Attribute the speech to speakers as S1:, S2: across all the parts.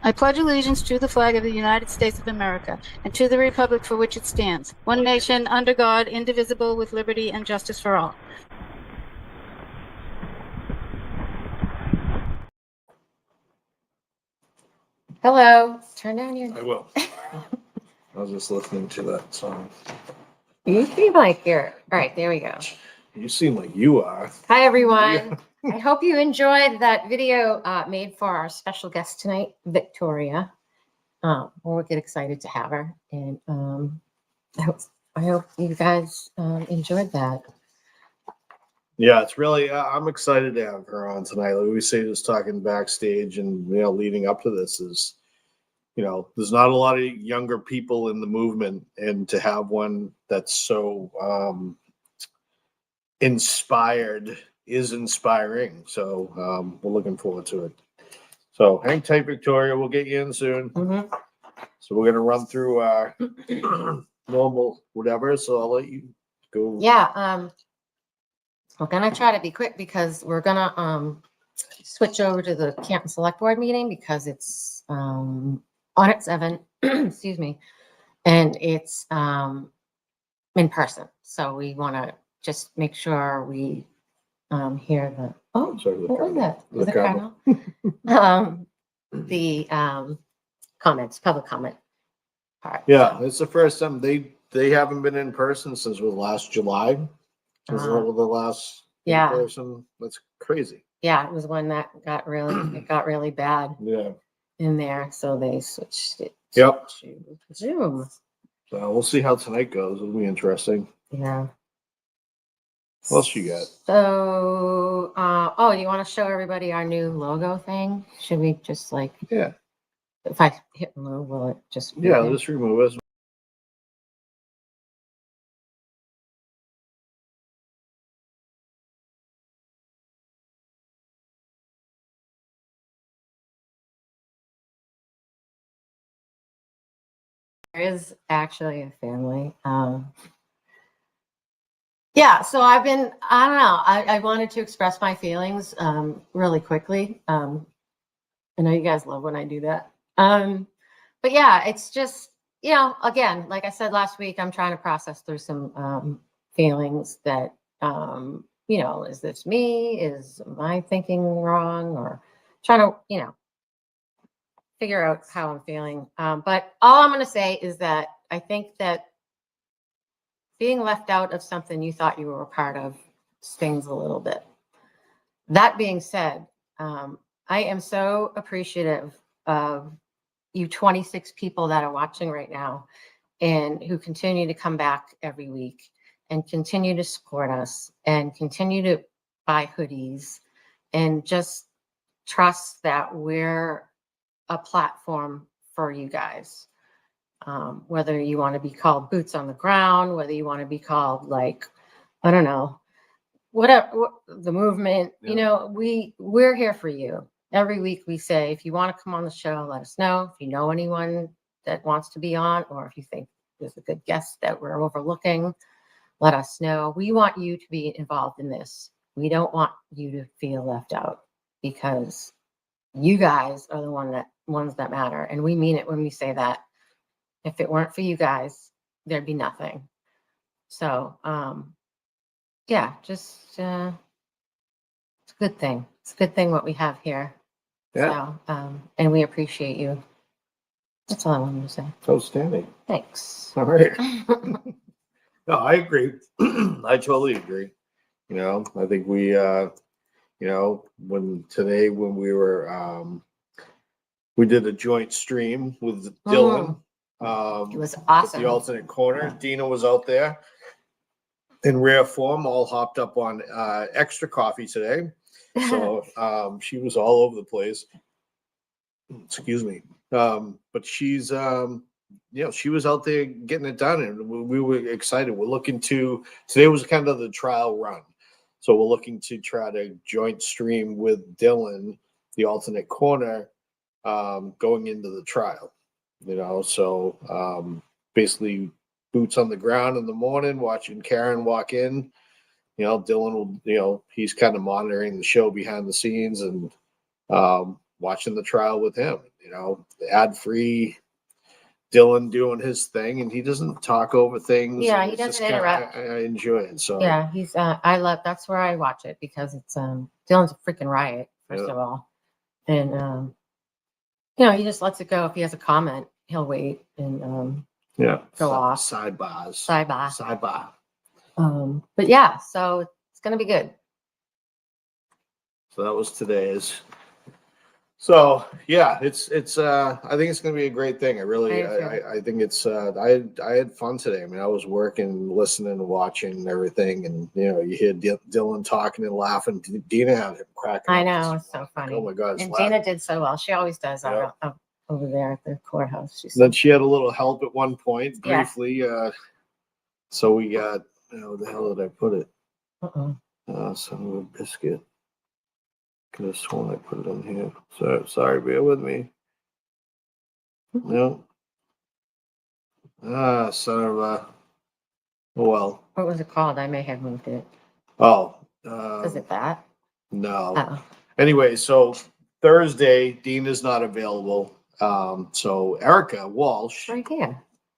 S1: I pledge allegiance to the flag of the United States of America and to the republic for which it stands, one nation, under God, indivisible, with liberty and justice for all.
S2: Hello. Turn down your...
S3: I will. I was just listening to that song.
S2: You seem like you're... All right, there we go.
S3: You seem like you are.
S2: Hi, everyone. I hope you enjoyed that video made for our special guest tonight, Victoria. We'll get excited to have her. And I hope you guys enjoyed that.
S3: Yeah, it's really, I'm excited to have her on tonight. Like we say, just talking backstage and, leading up to this is, there's not a lot of younger people in the movement, and to have one that's so inspired is inspiring. So we're looking forward to it. So hang tight, Victoria. We'll get you in soon.
S2: Mm-hmm.
S3: So we're going to run through our normal whatever. So I'll let you go.
S2: Yeah. We're going to try to be quick because we're going to switch over to the Canton Select Board meeting because it's on at 7, excuse me, and it's in person. So we want to just make sure we hear the, oh,
S3: sorry,
S2: what was that? Was
S3: The
S2: it Cardinal? The comments, public comment part.
S3: Yeah,
S2: So,
S3: it's the first time they haven't been in person since last July. Was the last
S2: yeah.
S3: person? That's crazy.
S2: Yeah, it was one that got really bad
S3: Yeah.
S2: in there, so they switched it
S3: Yep.
S2: to Zoom.
S3: So we'll see how tonight goes. It'll be interesting.
S2: Yeah.
S3: What else you got?
S2: So, you want to show everybody our new logo thing? Should we just
S3: Yeah.
S2: If I hit remove, will it just?
S3: Yeah, just remove it.
S2: There is actually a family. Yeah, so I don't know. I wanted to express my feelings really quickly. I know you guys love when I do that. But yeah, it's just, again, like I said last week, I'm trying to process through some feelings that, is this me? Am I thinking wrong? Or trying to, figure out how I'm feeling. But all I'm going to say is that I think that being left out of something you thought you were a part of stings a little bit. That being said, I am so appreciative of you 26 people that are watching right now and who continue to come back every week and continue to support us and continue to buy hoodies and just trust that we're a platform for you guys. Whether you want to be called boots on the ground, whether you want to be called I don't know, whatever the movement,
S3: Yeah.
S2: we're here for you. Every week we say, if you want to come on the show, let us know. If you know anyone that wants to be on, or if you think there's a good guest that we're overlooking, let us know. We want you to be involved in this. We don't want you to feel left out because you guys are the ones that matter. And we mean it when we say that. If it weren't for you guys, there'd be nothing. So, just it's a good thing. It's a good thing what we have here.
S3: Yeah.
S2: So, and we appreciate you. That's all I wanted to say.
S3: Outstanding.
S2: Thanks.
S3: All right. No, I agree. I totally agree. I think we, when we were, we did a joint stream with Dylan.
S2: It was awesome.
S3: At the alternate corner. Dina was out there in rare form, all hopped up on extra coffee today. So she was all over the place. Excuse me. But she's, she was out there getting it done, and we were excited. We're looking today was kind of the trial run. So we're looking to try to joint stream with Dylan, the alternate corner, going into the trial. So basically boots on the ground in the morning, watching Karen walk in. Dylan will, he's kind of monitoring the show behind the scenes, and watching the trial with him. You know, ad free. Dylan doing his thing, and he doesn't talk over things.
S2: Yeah,
S3: and
S2: he
S3: it's
S2: doesn't
S3: just kinda-
S2: interrupt.
S3: I enjoy it. So
S2: Yeah, he's I love that's where I watch it because it's Dylan's a freaking riot, first
S3: Yeah.
S2: of all. And you know, he just lets it go. If he has a comment, he'll wait and
S3: yeah,
S2: go off.
S3: sidebars,
S2: Sidebar.
S3: sidebar.
S2: But yeah, so it's gonna be good.
S3: So that was today's. So yeah, it's I think it's gonna be a great thing. I think it's I had fun today. I mean, I was working, listening, watching everything, and you know, you hear Dylan talking and laughing. Dina had him cracking.
S2: I
S3: up
S2: know,
S3: this
S2: it's so
S3: morning.
S2: funny.
S3: Oh my god! it's
S2: And
S3: laughing.
S2: Dina did so well. She always does
S3: Yeah.
S2: over there at the courthouse. She's
S3: Then she had a little help at one point,
S2: Yeah.
S3: briefly. So we got, where the hell did I put it?
S2: uh-uh.
S3: Some of a biscuit. Could have sworn I put it in here. So sorry, bear with me. No. Son of a. Oh well.
S2: What was it called? I may have moved it.
S3: Oh.
S2: Is it that?
S3: No.
S2: Oh.
S3: Anyway, so Thursday, Dean is not available. So Erica Walsh.
S2: Right here.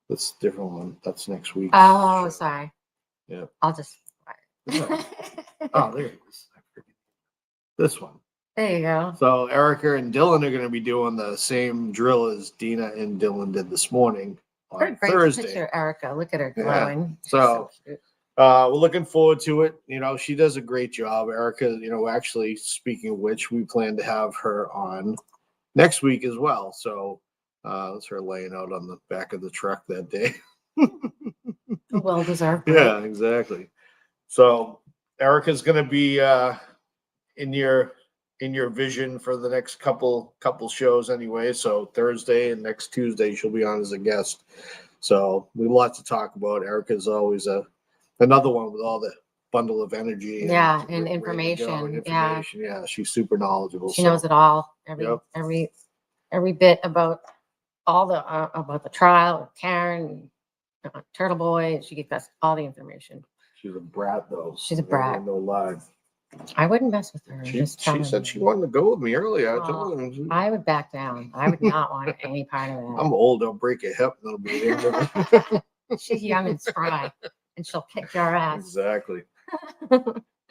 S3: That's a different one. That's next week.
S2: Oh, sorry.
S3: Yeah.
S2: I'll just
S3: Oh, there it is. This one.
S2: There you go.
S3: So Erica and Dylan are going to be doing the same drill as Dina and Dylan did this morning
S2: What a
S3: on
S2: great
S3: Thursday.
S2: picture, Erica. Look at her
S3: Yeah.
S2: glowing. She's
S3: So,
S2: cute.
S3: we're looking forward to it. You know, she does a great job. Erica, you know, actually, speaking of which, we plan to have her on next week as well. So that's her laying out on the back of the truck that day.
S2: Well deserved.
S3: Yeah, exactly. So Erica's going to be in your vision for the next couple shows anyway. So Thursday and next Tuesday she'll be on as a guest. So we have a lot to talk about. Erica's always another one with all the bundle of energy.
S2: Yeah,
S3: ready
S2: and
S3: to go,
S2: information.
S3: and yeah, she's super knowledgeable.
S2: She knows it all. Every bit about all the about the trial with Karen, Turtle Boy. She gets us all the information.
S3: She's a brat though.
S2: She's a brat.
S3: No lie.
S2: I wouldn't mess with her.
S3: She said she wanted to go with me earlier. I told her.
S2: I would back down. I would not want any part of that.
S3: I'm old. I'll break a hip. That'll be the end of it.
S2: She's young and spry, and she'll kick your ass.
S3: Exactly.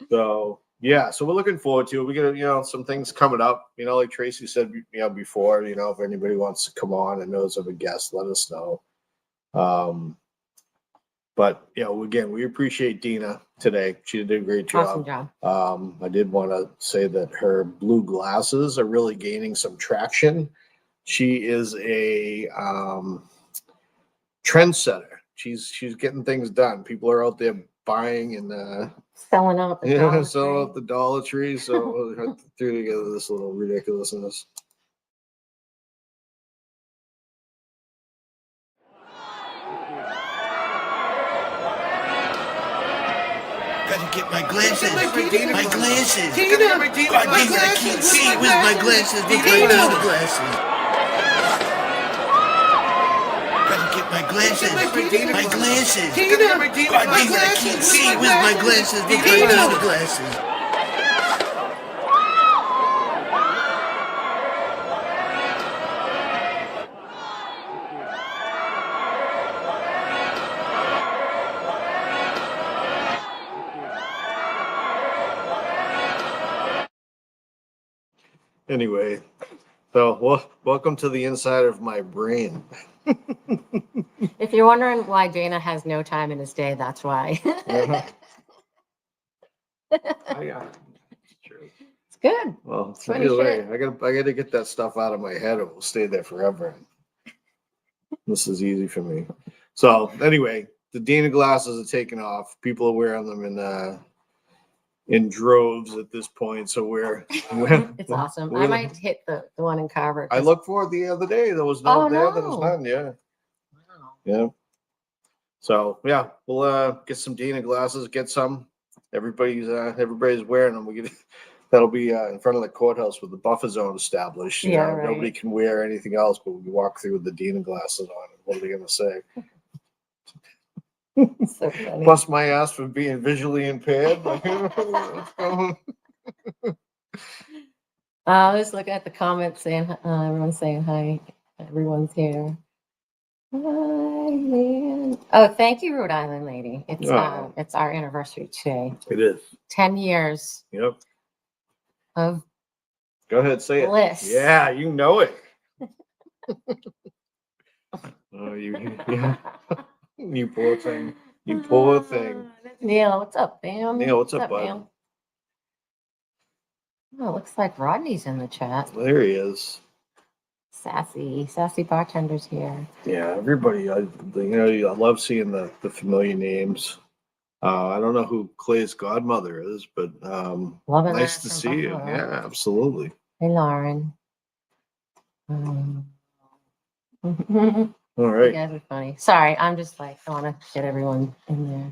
S3: So yeah, so we're looking forward to it. We got some things coming up. You know, like Tracy said, before. You know, if anybody wants to come on and knows of a guest, let us know. But again, we appreciate Dina today. She did a great job.
S2: Awesome job.
S3: I did want to say that her blue glasses are really gaining some traction. She is a trendsetter. She's getting things done. People are out there buying and
S2: Selling out the Dollar
S3: selling
S2: Tree.
S3: out the Dollar Tree. So we'll have to throw together this little ridiculousness.
S4: Gotta get my glasses. My glasses.
S5: Dina,
S4: God,
S5: my
S4: Dina, I can't see. Where's my glasses? Where's my Dina glasses? Gotta get my glasses. My glasses. God, Dina, I can't see. Where's my glasses? Where's my Dina glasses?
S3: Anyway, so welcome to the inside of my brain.
S2: If you're wondering why Dana has no time in his day, that's why.
S3: It's true.
S2: It's good.
S3: Well,
S2: It's funny
S3: either way,
S2: shit.
S3: I gotta get that stuff out of my head. It will stay there forever. This is easy for me. So anyway, the Dana glasses are taking off. People are wearing them in droves at this point. So
S2: It's awesome. I might hit the one in Carver.
S3: I looked for it the other day. There was no there. There was none. Yeah.
S2: Wow.
S3: Yeah. So yeah, we'll get some Dina glasses. Get some. Everybody's wearing them. That'll be in front of the courthouse with the buffer zone established. You know,
S2: right.
S3: Nobody can wear anything else, but we walk through with the Dina glasses on. What are they gonna say?
S2: It's so funny.
S3: Bust my ass for being visually impaired.
S2: Let's look at the comments saying, everyone's saying hi. Everyone's here. Hi, man. Oh, thank you, Rhode Island lady. It's our anniversary today.
S3: It is.
S2: 10 years
S3: Yep.
S2: of
S3: Go ahead, say
S2: bliss.
S3: it. Yeah, you know it. Oh, yeah. You poor thing. You poor thing.
S2: Neil, what's up, fam?
S3: Neil, what's up, bud?
S2: fam? Oh, looks like Rodney's in the chat.
S3: There he is.
S2: Sassy bartender's here.
S3: Yeah, everybody. I love seeing the familiar names. I don't know who Clay's godmother is, but
S2: Loving
S3: nice
S2: that
S3: to
S2: from
S3: see you.
S2: Buffalo.
S3: Yeah, absolutely.
S2: Hey, Lauren.
S3: All
S2: You
S3: right.
S2: guys are funny. Sorry, I'm just like, I want to get everyone in there.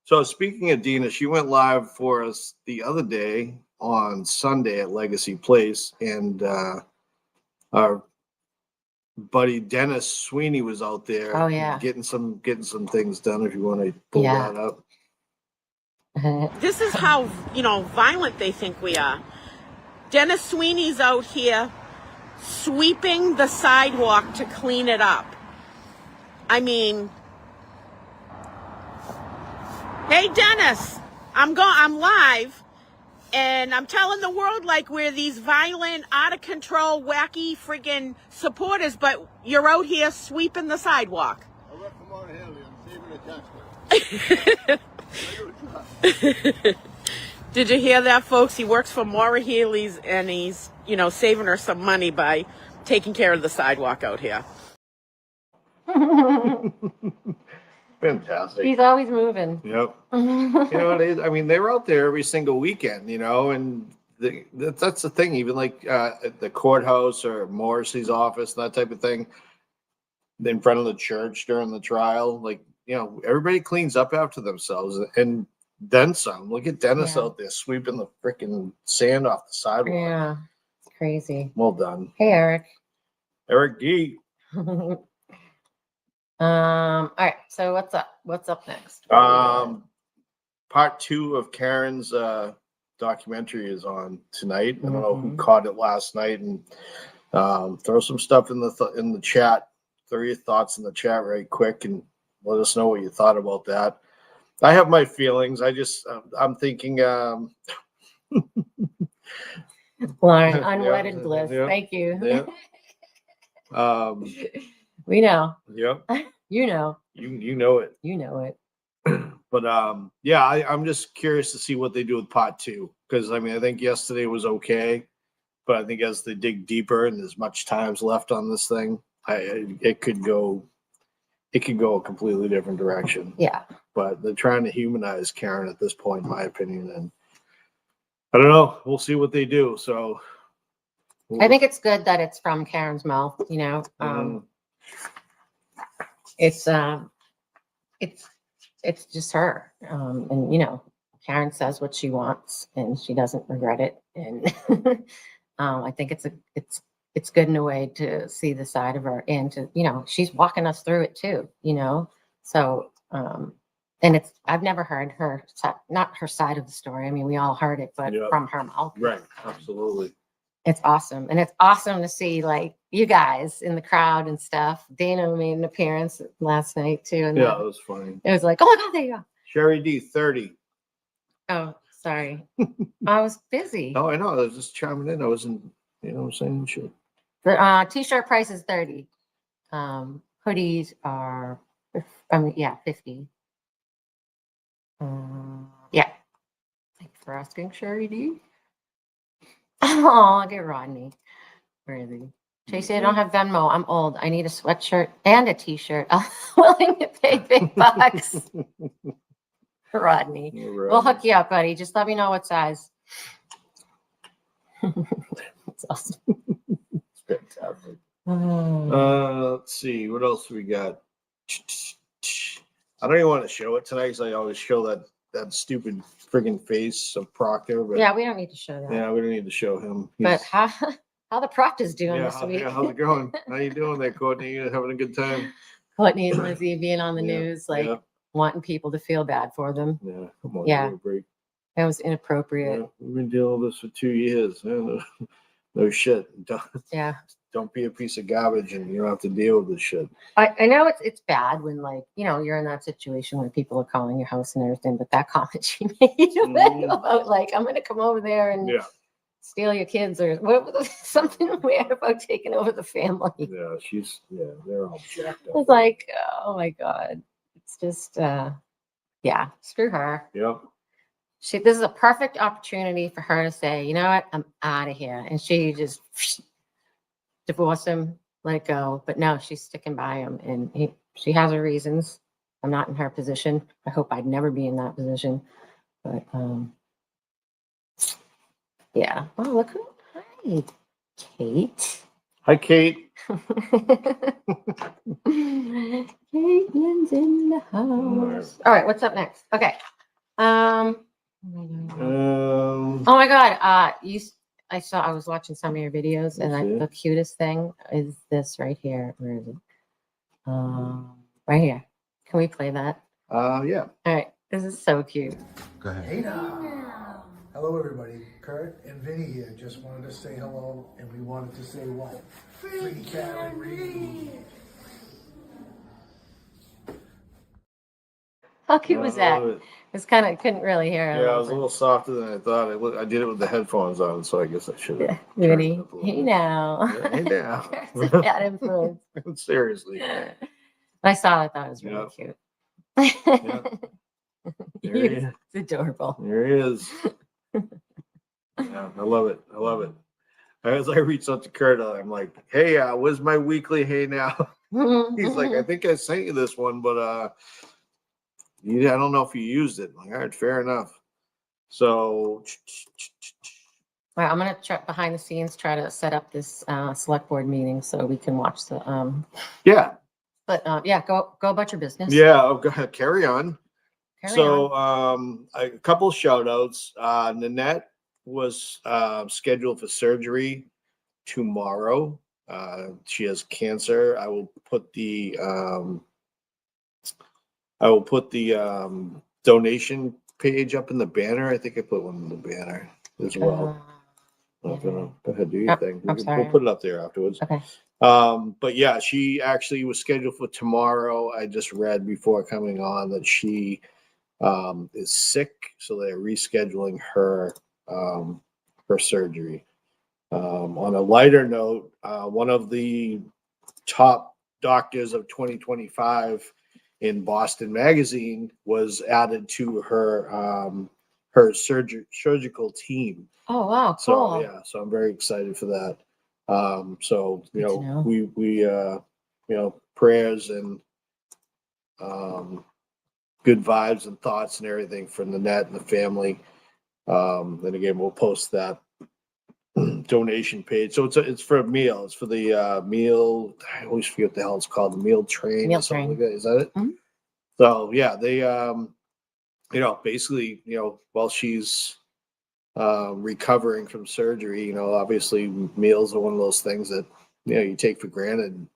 S3: So speaking of Dina, she went live for us the other day on Sunday at Legacy Place, and our buddy Dennis Sweeney was out there.
S2: Oh, yeah.
S3: getting some things done. If you want to pull
S2: Yeah.
S3: that up.
S5: This is how, violent they think we are. Dennis Sweeney's out here sweeping the sidewalk to clean it up. I mean, hey, Dennis, I'm live, and I'm telling the world like we're these violent, out of control, wacky friggin' supporters, but you're out here sweeping the sidewalk.
S6: I work for Mona Haley. I'm saving a taxpayer.
S5: Did you hear that, folks? He works for Maura Healy's, and he's, saving her some money by taking care of the sidewalk out here.
S3: Fantastic.
S2: He's always moving.
S3: Yep. It is. I mean, they were out there every single weekend, and that's the thing. Even like at the courthouse or Morrissey's office, that type of thing, in front of the church during the trial, like, everybody cleans up after themselves and then some. Look at Dennis out there sweeping the freaking sand off the sidewalk.
S2: Yeah, it's crazy.
S3: Well done.
S2: Hey, Eric.
S3: Eric D.
S2: All right. So what's up? What's up next?
S3: Part 2 of Karen's documentary is on tonight. I don't know who caught it last night, and throw some stuff in the chat. Throw your thoughts in the chat right quick and let us know what you thought about that. I have my feelings. I'm thinking.
S2: Lauren, unwedded bliss.
S3: Yeah,
S2: Thank you.
S3: yeah.
S2: We know.
S3: Yep.
S2: You know.
S3: You know it.
S2: You know it.
S3: But I'm just curious to see what they do with part 2, because I think yesterday was okay, but I think as they dig deeper and there's much times left on this thing, it could go a completely different direction.
S2: Yeah.
S3: But they're trying to humanize Karen at this point, in my opinion, and I don't know. We'll see what they do. So
S2: I think it's good that it's from Karen's mouth. It's just her, and Karen says what she wants, and she doesn't regret it. And I think it's good in a way to see the side of her, and to she's walking us through it too. So and I've never heard her not her side of the story. I mean, we all heard it, but from her mouth.
S3: Right. Absolutely.
S2: It's awesome. And it's awesome to see like you guys in the crowd and stuff. Dana made an appearance last night too. And
S3: it was funny.
S2: It was like, oh my God, there you go.
S3: Sherry D, 30.
S2: Oh, sorry. I was busy.
S3: No, I know. I was just chiming in. I wasn't, saying shit.
S2: The t-shirt price is 30. Hoodies are, 50. Yeah. Thanks for asking, Sherry D. Oh, I'll get Rodney. Where is he? Tracy, I don't have Venmo. I'm old. I need a sweatshirt and a t-shirt. I'm willing to pay big bucks. Rodney. We'll hook you up, buddy. Just let me know what size. That's awesome.
S3: Fantastic. Let's see. What else we got? I don't even want to show it tonight because I always show that stupid friggin' face of Proctor. But
S2: yeah, we don't need to show that.
S3: Yeah, we don't need to show him.
S2: But how the Proctor's doing this week?
S3: Yeah, how's it going? How you doing there, Courtney? You having a good time?
S2: Courtney and Lizzie being on the news, wanting people to feel bad for them.
S3: Yeah, come on,
S2: Yeah.
S3: give me a break.
S2: That was inappropriate.
S3: Yeah, we've been dealing with this for 2 years. Yeah, no shit.
S2: Yeah.
S3: Don't be a piece of garbage and you don't have to deal with this shit.
S2: I know it's bad when, like, you know, you're in that situation where people are calling your house and everything, but that comment she made about, like, I'm going to come over there and
S3: Yeah.
S2: steal your kids or what, something weird about taking over the family.
S3: Yeah, they're all jacked up.
S2: It's like, oh my God. It's just, yeah, screw her.
S3: Yep.
S2: This is a perfect opportunity for her to say, you know what, I'm out of here. And she just divorce him, let it go. But no, she's sticking by him, and she has her reasons. I'm not in her position. I hope I'd never be in that position. But yeah. Oh, look who! Hi, Kate.
S3: Hi, Kate.
S2: Caitlin's in the house. All right, what's up next? Okay. Oh my God. I was watching some of your videos, and the cutest thing is this right here. Where is it? Right here. Can we play that?
S3: Yeah.
S2: All right. This is so cute.
S4: Go ahead.
S7: Hey now. Hello everybody. Kurt and Vinny here. Just wanted to say hello, and we wanted to say what? Free Karen Reed.
S2: How cute was that?
S3: love it.
S2: It's kind of couldn't really hear it.
S3: Yeah, it was a little softer than I thought. I did it with the headphones on, so I guess I should have.
S2: Yeah, Vinny. Hey now.
S3: Yeah, hey now.
S2: It's a bad influence.
S3: Seriously.
S2: I saw it. I thought it was really cute.
S3: Yeah. There he is.
S2: It's adorable.
S3: There he is. Yeah, I love it. I love it. As I reached out to Kurt, I'm like, hey, where's my weekly hey now? He's like, I think I sent you this one, but I don't know if you used it. I'm like, all right, fair enough. So
S2: All right, I'm gonna try behind the scenes try to set up this select board meeting so we can watch the
S3: yeah.
S2: But yeah, go about your business.
S3: Yeah, I'll go ahead, carry on.
S2: Carry
S3: So
S2: on.
S3: a couple of shout outs. Nanette was scheduled for surgery tomorrow. She has cancer. I will put the donation page up in the banner. I think I put one in the banner as well. Go ahead, do your thing. We'll put it up there afterwards.
S2: Okay.
S3: But yeah, she actually was scheduled for tomorrow. I just read before coming on that she is sick, so they're rescheduling her surgery. On a lighter note, one of the top doctors of 2025 in Boston Magazine was added to her surgical team.
S2: Oh wow,
S3: So
S2: cool.
S3: yeah, so I'm very excited for that. So you
S2: Good to
S3: know,
S2: know.
S3: we prayers and good vibes and thoughts and everything for Nanette and the family. Then again, we'll post that donation page. So it's for a meal. It's for the meal. I always forget what the hell it's called. The meal train
S2: Meal
S3: or something
S2: train.
S3: like that. Is that it?
S2: Mhm.
S3: So yeah, they basically, while she's recovering from surgery, obviously meals are one of those things that you take for granted.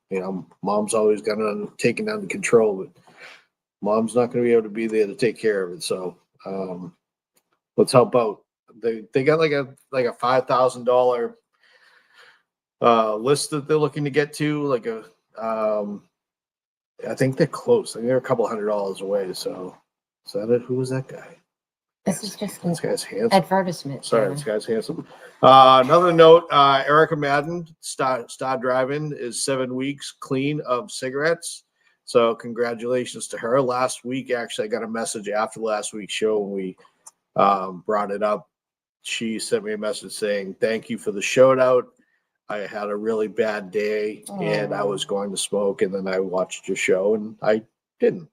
S3: Mom's always got it taken under control, but mom's not going to be able to be there to take care of it. So let's help out. They got like a $5,000 list that they're looking to get to. I think they're close. I think they're a couple $100 away. So is that it? Who was that guy?
S2: This is just an
S3: This guy's handsome.
S2: advertisement.
S3: Sorry, this guy's handsome. Another note, Erica Madden, Star Driving, is 7 weeks clean of cigarettes. So congratulations to her. Last week, actually, I got a message after last week's show when we brought it up. She sent me a message saying, thank you for the shout out. I had a really bad day and I was going to smoke, and then I watched your show and I didn't.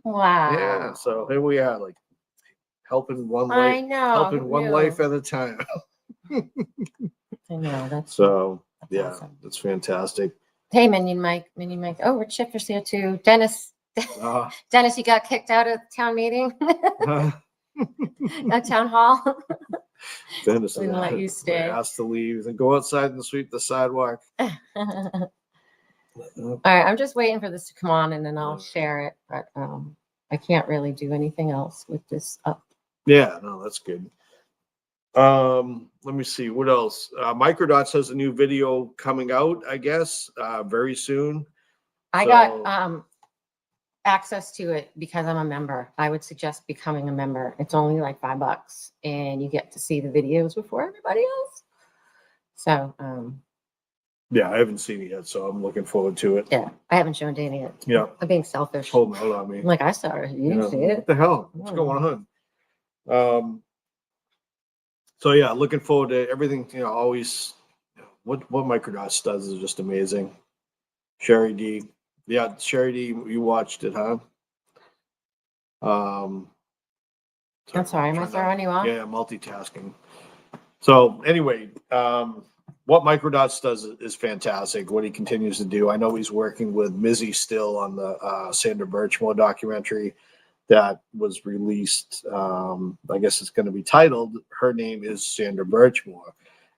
S2: Wow.
S3: Yeah, so here we are, like helping one
S2: I
S3: life,
S2: know.
S3: helping
S2: who
S3: one
S2: knew?
S3: life at a time.
S2: I know. That's
S3: So
S2: that's
S3: yeah,
S2: awesome.
S3: that's fantastic.
S2: Hey, Minion Mike. Oh, Rich Shifter's here too. Dennis.
S3: Uh,
S2: Dennis, you got kicked out of town meeting? At town hall?
S3: Dennis
S2: Didn't let you stay.
S3: asked to leave and go outside and sweep the sidewalk.
S2: All right, I'm just waiting for this to come on and then I'll share it. But I can't really do anything else with this up
S3: Yeah, no, that's good. Let me see what else. Microdots has a new video coming out, I guess, very soon.
S2: I
S3: So-
S2: got access to it because I'm a member. I would suggest becoming a member. It's only like $5 and you get to see the videos before everybody else. So
S3: Yeah, I haven't seen it yet, so I'm looking forward to it.
S2: yeah, I haven't shown Dana yet.
S3: Yeah,
S2: I'm being selfish.
S3: holding out on me.
S2: I'm like, I saw her. You didn't see
S3: What
S2: it.
S3: the hell? What's going on? So yeah, looking forward to everything. Always what Microdots does is just amazing. Sherry D, yeah, Sherry D, you watched it, huh?
S2: I'm sorry, am I throwing you off?
S3: Yeah, multitasking. So anyway, what Microdots does is fantastic. What he continues to do. I know he's working with Mizzy still on the Sandra Birchmore documentary that was released. I guess it's going to be titled "Her Name Is Sandra Birchmore,"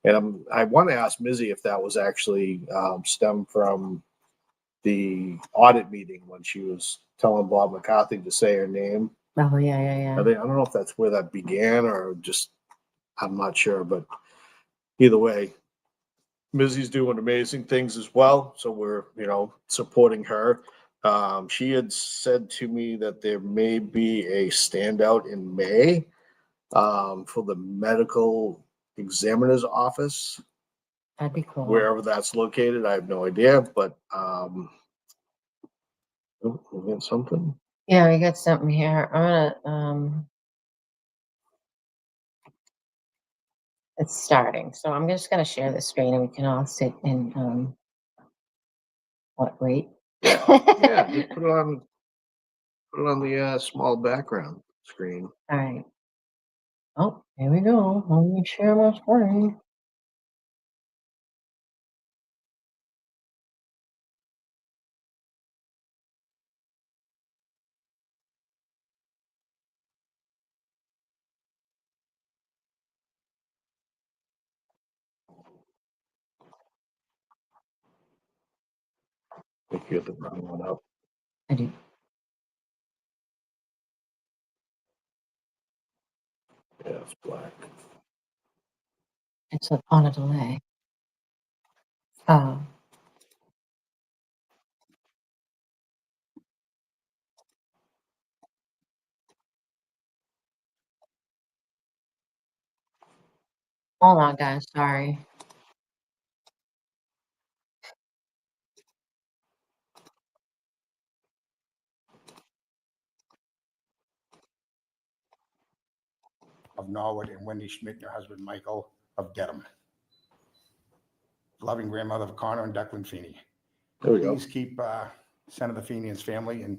S3: and I want to ask Mizzy if that was actually stemmed from the audit meeting when she was telling Bob McCarthy to say her name.
S2: Oh yeah.
S3: I don't know if that's where that began or just I'm not sure, but either way, Mizzy's doing amazing things as well. So we're, supporting her. She had said to me that there may be a standout in May for the medical examiner's office,
S2: That'd be cool.
S3: wherever that's located. I have no idea, but we got something.
S2: Yeah, we got something here. I'm gonna it's starting. So I'm just gonna share the screen and we can all sit in wait.
S3: Yeah, just put it on the small background screen.
S2: All right. Oh, here we go. Let me share my screen.
S3: If you get the wrong one up.
S2: I do.
S3: Yeah, it's black.
S2: It's on a delay. Oh. Hold on, guys. Sorry.
S8: Of Norwood and Wendy Schmidt and her husband Michael of Dedham. Loving grandmother of Connor and Declan Feeney.
S3: There we go.
S8: Please keep Senator Feeney and his family and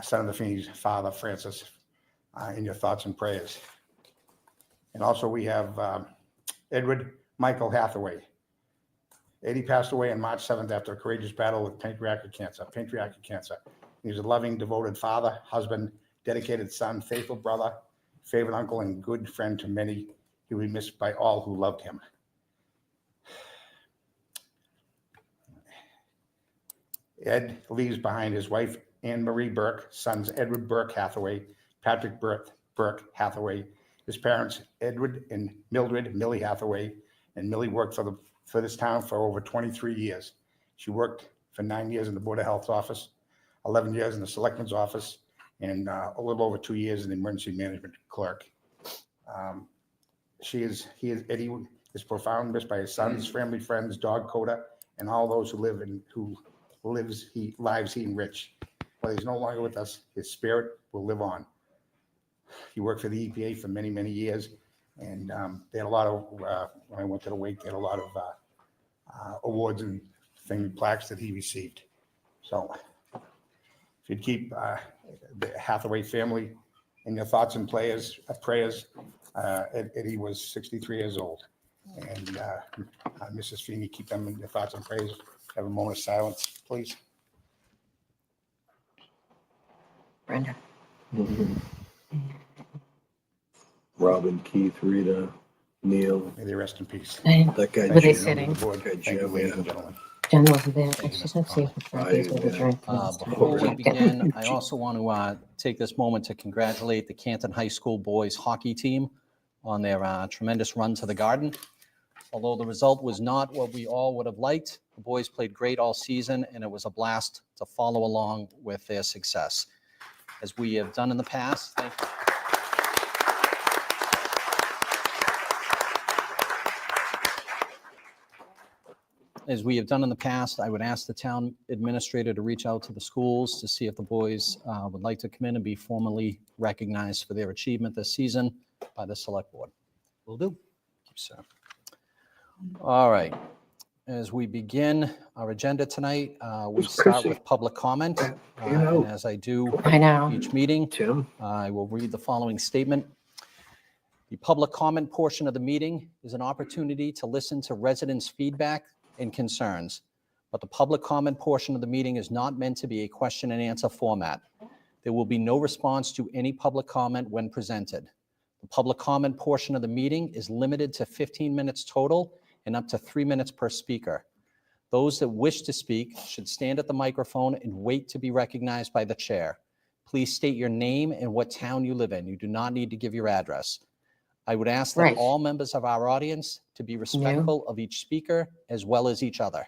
S8: Senator Feeney's father, Francis, in your thoughts and prayers. And also we have Edward Michael Hathaway. Eddie passed away on March 7th after a courageous battle with pancreatic cancer. He was a loving, devoted father, husband, dedicated son, faithful brother, favorite uncle, and good friend to many. He will be missed by all who loved him. Ed leaves behind his wife, Anne Marie Burke, sons Edward Burke Hathaway, Patrick Burke Hathaway, his parents, Edward and Mildred Millie Hathaway, and Millie worked for this town for over 23 years. She worked for 9 years in the Board of Health's office, 11 years in the Selectman's office, and a little over 2 years in the Emergency Management Clerk. Eddie is profound missed by his sons, family, friends, dog Coda, and all those who lives he enriched. While he's no longer with us, his spirit will live on. He worked for the EPA for many, many years, and they had a lot of, when I went to the wake, they had a lot of awards and plaques that he received. So if you'd keep the Hathaway family in your thoughts and prayers. Eddie was 63 years old. And Mrs. Feeney, keep them in your thoughts and prayers. Have a moment of silence, please.
S2: Brenda.
S3: Robin, Keith, Rita, Neil.
S8: May they rest in peace.
S3: That guy,
S2: Were they
S3: Jim.
S2: sitting?
S8: The board,
S3: Okay,
S8: thank you,
S3: Jim,
S8: ladies
S3: yeah.
S8: and gentlemen.
S2: Jen wasn't there. I
S9: Thank you,
S2: should
S9: Mr.
S2: have saved the Fridays with a drink.
S9: Before we begin, I also want to take this moment to congratulate the Canton High School boys hockey team on their tremendous run to the Garden. Although the result was not what we all would have liked, the boys played great all season, and it was a blast to follow along with their success. As we have done in the past, thank you. As we have done in the past, I would ask the town administrator to reach out to the schools to see if the boys would like to come in and be formally recognized for their achievement this season by the select board. Will do. Keep sir. All right. As we begin our agenda tonight, we start with public comment. And as I do each meeting, I will read the following statement. The public comment portion of the meeting is an opportunity to listen to residents' feedback and concerns, but the public comment portion of the meeting is not meant to be a question and answer format. There will be no response to any public comment when presented. The public comment portion of the meeting is limited to 15 minutes total and up to 3 minutes per speaker. Those that wish to speak should stand at the microphone and wait to be recognized by the chair. Please state your name and what town you live in. You do not need to give your address. I would ask that all members of our audience to be respectful of each speaker as well as each other.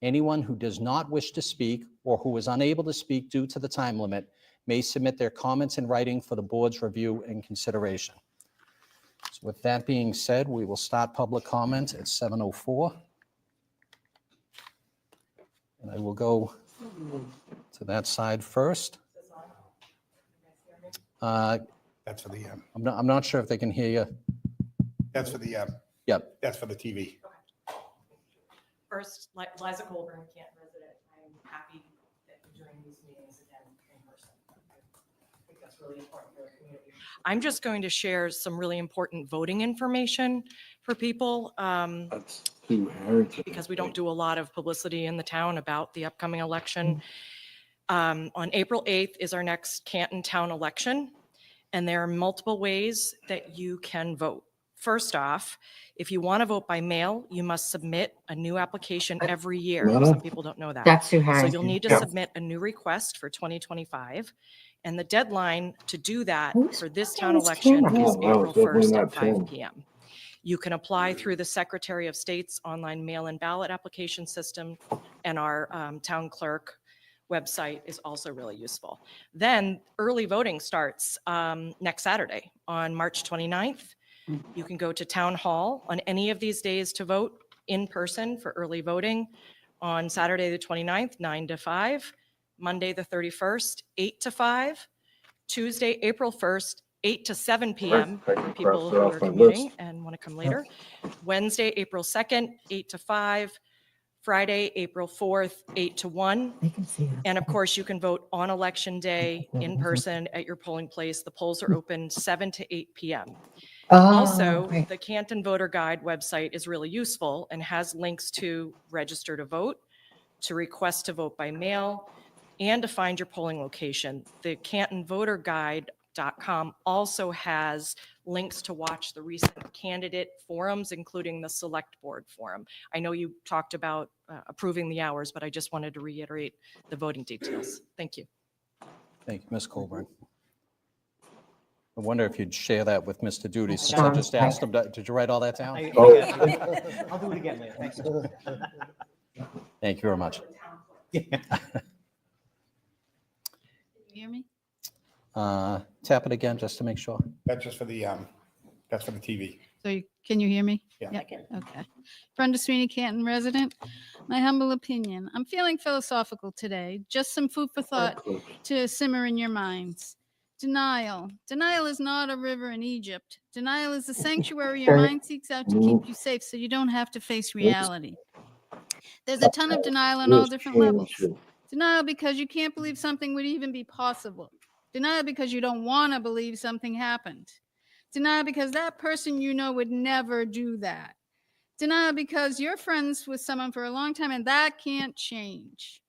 S9: Anyone who does not wish to speak or who is unable to speak due to the time limit may submit their comments in writing for the board's review and consideration. So with that being said, we will start public comment at 7:04. And I will go to that side first.
S8: That's for the,
S9: I'm not sure if they can hear you.
S8: that's for the,
S9: Yep.
S8: that's for the TV.
S10: First, Liza Colburn, Canton resident. I'm happy that you're doing these meetings again in person. I think that's really important for the community. I'm just going to share some really important voting information for people because we don't do a lot of publicity in the town about the upcoming election. On April 8th is our next Canton town election, and there are multiple ways that you can vote. First off, if you want to vote by mail, you must submit a new application every year. Some people don't know that.
S2: That's too high.
S10: So you'll need to submit a new request for 2025. And the deadline to do that for this town election is April 1st at 5 p.m. You can apply through the Secretary of State's online mail-in ballot application system, and our town clerk website is also really useful. Then early voting starts next Saturday on March 29th. You can go to Town Hall on any of these days to vote in person for early voting. On Saturday the 29th, 9 to 5, Monday the 31st, 8 to 5, Tuesday, April 1st, 8 to 7 p.m. for people who are commuting and want to come later. Wednesday, April 2nd, 8 to 5. Friday, April 4th, 8 to 1. And of course, you can vote on election day in person at your polling place. The polls are open 7 to 8 p.m. Also, the Canton Voter Guide website is really useful and has links to register to vote, to request to vote by mail, and to find your polling location. The Canton Voter Guide.com also has links to watch the recent candidate forums, including the Select Board forum. I know you talked about approving the hours, but I just wanted to reiterate the voting details. Thank you.
S9: Thank you, Ms. Colburn. I wonder if you'd share that with Mr. Duty, since I just asked him, did you write all that down?
S11: I'll do it again later. Thanks.
S9: Thank you very much.
S1: Can you hear me?
S9: Tap it again, just to make sure.
S8: That's just for the, that's for the TV.
S1: So can you hear me?
S8: Yeah.
S1: Yep. Okay. Brenda Sweeney, Canton resident. My humble opinion. I'm feeling philosophical today. Just some food for thought to simmer in your minds. Denial. Denial is not a river in Egypt. Denial is a sanctuary your mind seeks out to keep you safe so you don't have to face reality. There's a ton of denial on all different levels. Denial because you can't believe something would even be possible. Denial because you don't want to believe something happened. Denial because that person you know would never do that. Denial because you're friends with someone for a long time and that can't change.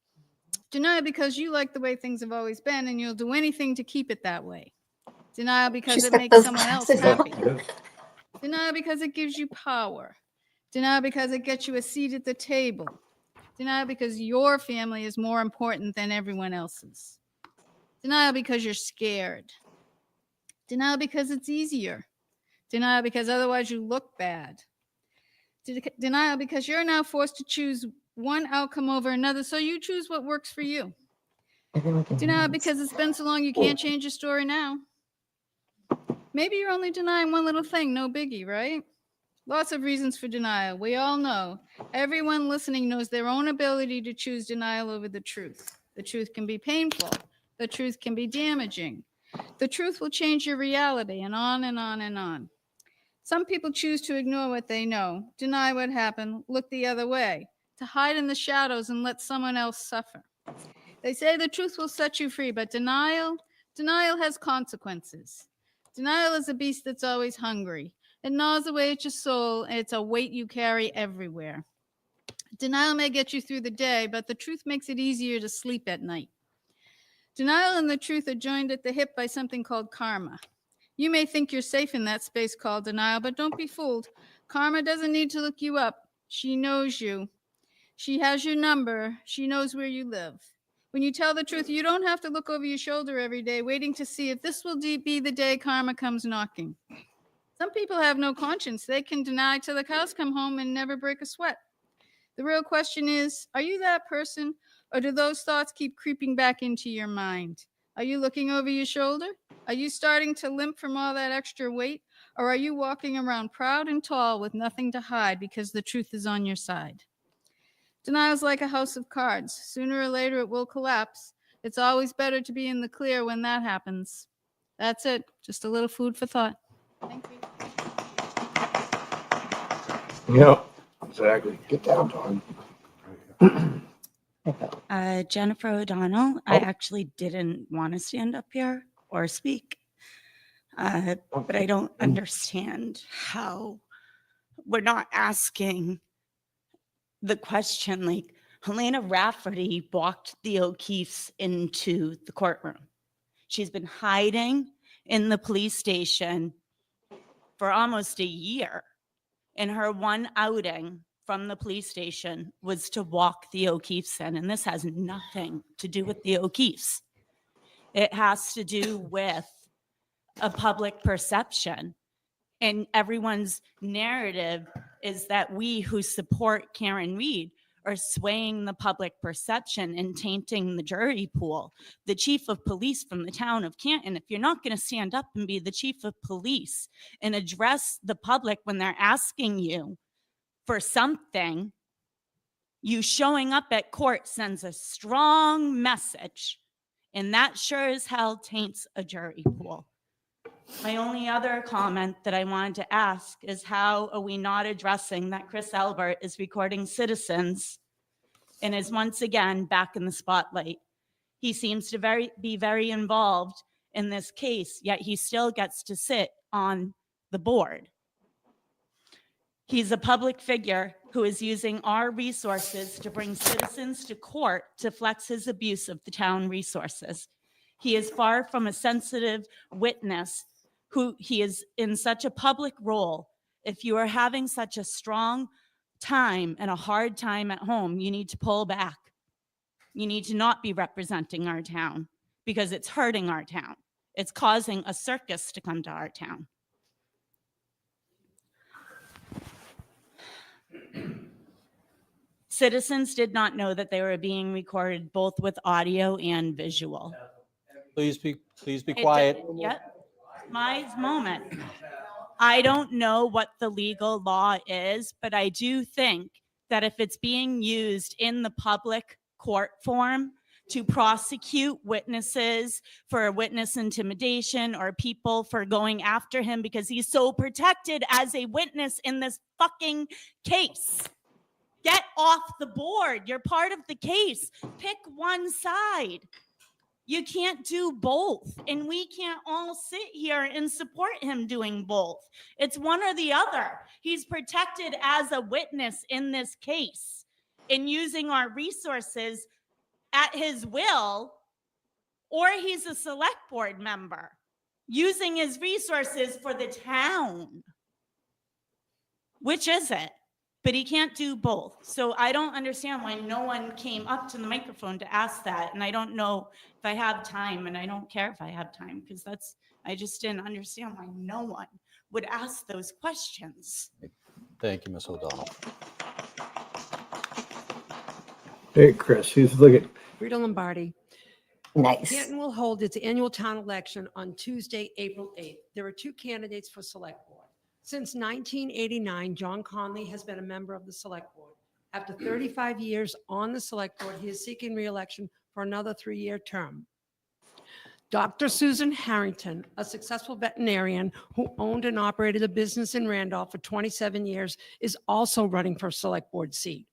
S1: Denial because you like the way things have always been and you'll do anything to keep it that way. Denial because it makes someone else happy. Denial because it gives you power. Denial because it gets you a seat at the table. Denial because your family is more important than everyone else's. Denial because you're scared. Denial because it's easier. Denial because otherwise you look bad. Denial because you're now forced to choose one outcome over another, so you choose what works for you. Denial because it's been so long you can't change your story now. Maybe you're only denying one little thing, no biggie, right? Lots of reasons for denial. We all know. Everyone listening knows their own ability to choose denial over the truth. The truth can be painful. The truth can be damaging. The truth will change your reality, and on and on and on. Some people choose to ignore what they know, deny what happened, look the other way, to hide in the shadows and let someone else suffer. They say the truth will set you free, but denial has consequences. Denial is a beast that's always hungry. It gnaws away at your soul, and it's a weight you carry everywhere. Denial may get you through the day, but the truth makes it easier to sleep at night. Denial and the truth are joined at the hip by something called karma. You may think you're safe in that space called denial, but don't be fooled. Karma doesn't need to look you up. She knows you. She has your number. She knows where you live. When you tell the truth, you don't have to look over your shoulder every day waiting to see if this will be the day karma comes knocking. Some people have no conscience. They can deny till the cows come home and never break a sweat. The real question is, are you that person, or do those thoughts keep creeping back into your mind? Are you looking over your shoulder? Are you starting to limp from all that extra weight? Or are you walking around proud and tall with nothing to hide because the truth is on your side? Denial is like a house of cards. Sooner or later it will collapse. It's always better to be in the clear when that happens. That's it. Just a little food for thought. Thank you.
S3: Yep, exactly. Get down, Tom.
S12: Jennifer O'Donnell. I actually didn't want to stand up here or speak, but I don't understand how we're not asking the question. Like, Helena Rafferty walked the O'Keefes into the courtroom. She's been hiding in the police station for almost a year, and her one outing from the police station was to walk the O'Keefes in, and this has nothing to do with the O'Keefes. It has to do with a public perception, and everyone's narrative is that we who support Karen Reed are swaying the public perception and tainting the jury pool. The chief of police from the town of Canton, if you're not going to stand up and be the chief of police and address the public when they're asking you for something, you showing up at court sends a strong message, and that sure as hell taints a jury pool. My only other comment that I wanted to ask is, how are we not addressing that Chris Albert is recording citizens and is once again back in the spotlight? He seems to be very involved in this case, yet he still gets to sit on the board. He's a public figure who is using our resources to bring citizens to court to flex his abuse of the town resources. He is far from a sensitive witness who he is in such a public role. If you are having such a strong time and a hard time at home, you need to pull back. You need to not be representing our town because it's hurting our town. It's causing a circus to come to our town. Citizens did not know that they were being recorded both with audio and visual.
S9: Please be quiet.
S12: Yep. My moment. I don't know what the legal law is, but I do think that if it's being used in the public court form to prosecute witnesses for witness intimidation or people for going after him because he's so protected as a witness in this fucking case, get off the board. You're part of the case. Pick one side. You can't do both, and we can't all sit here and support him doing both. It's one or the other. He's protected as a witness in this case and using our resources at his will, or he's a select board member using his resources for the town. Which is it? but he can't do both. So I don't understand why no one came up to the microphone to ask that. And I don't know if I have time, and I don't care if I have time, because I just didn't understand why no one would ask those questions.
S9: Thank you, Ms. O'Donnell.
S3: Hey, Chris, he's looking.
S13: Rita Lombardi.
S2: Nice.
S13: Canton will hold its annual town election on Tuesday, April 8th. There are 2 candidates for Select Board. Since 1989, John Conley has been a member of the Select Board. After 35 years on the Select Board, he is seeking re-election for another 3-year term. Dr. Susan Harrington, a successful veterinarian who owned and operated a business in Randolph for 27 years, is also running for a Select Board seat.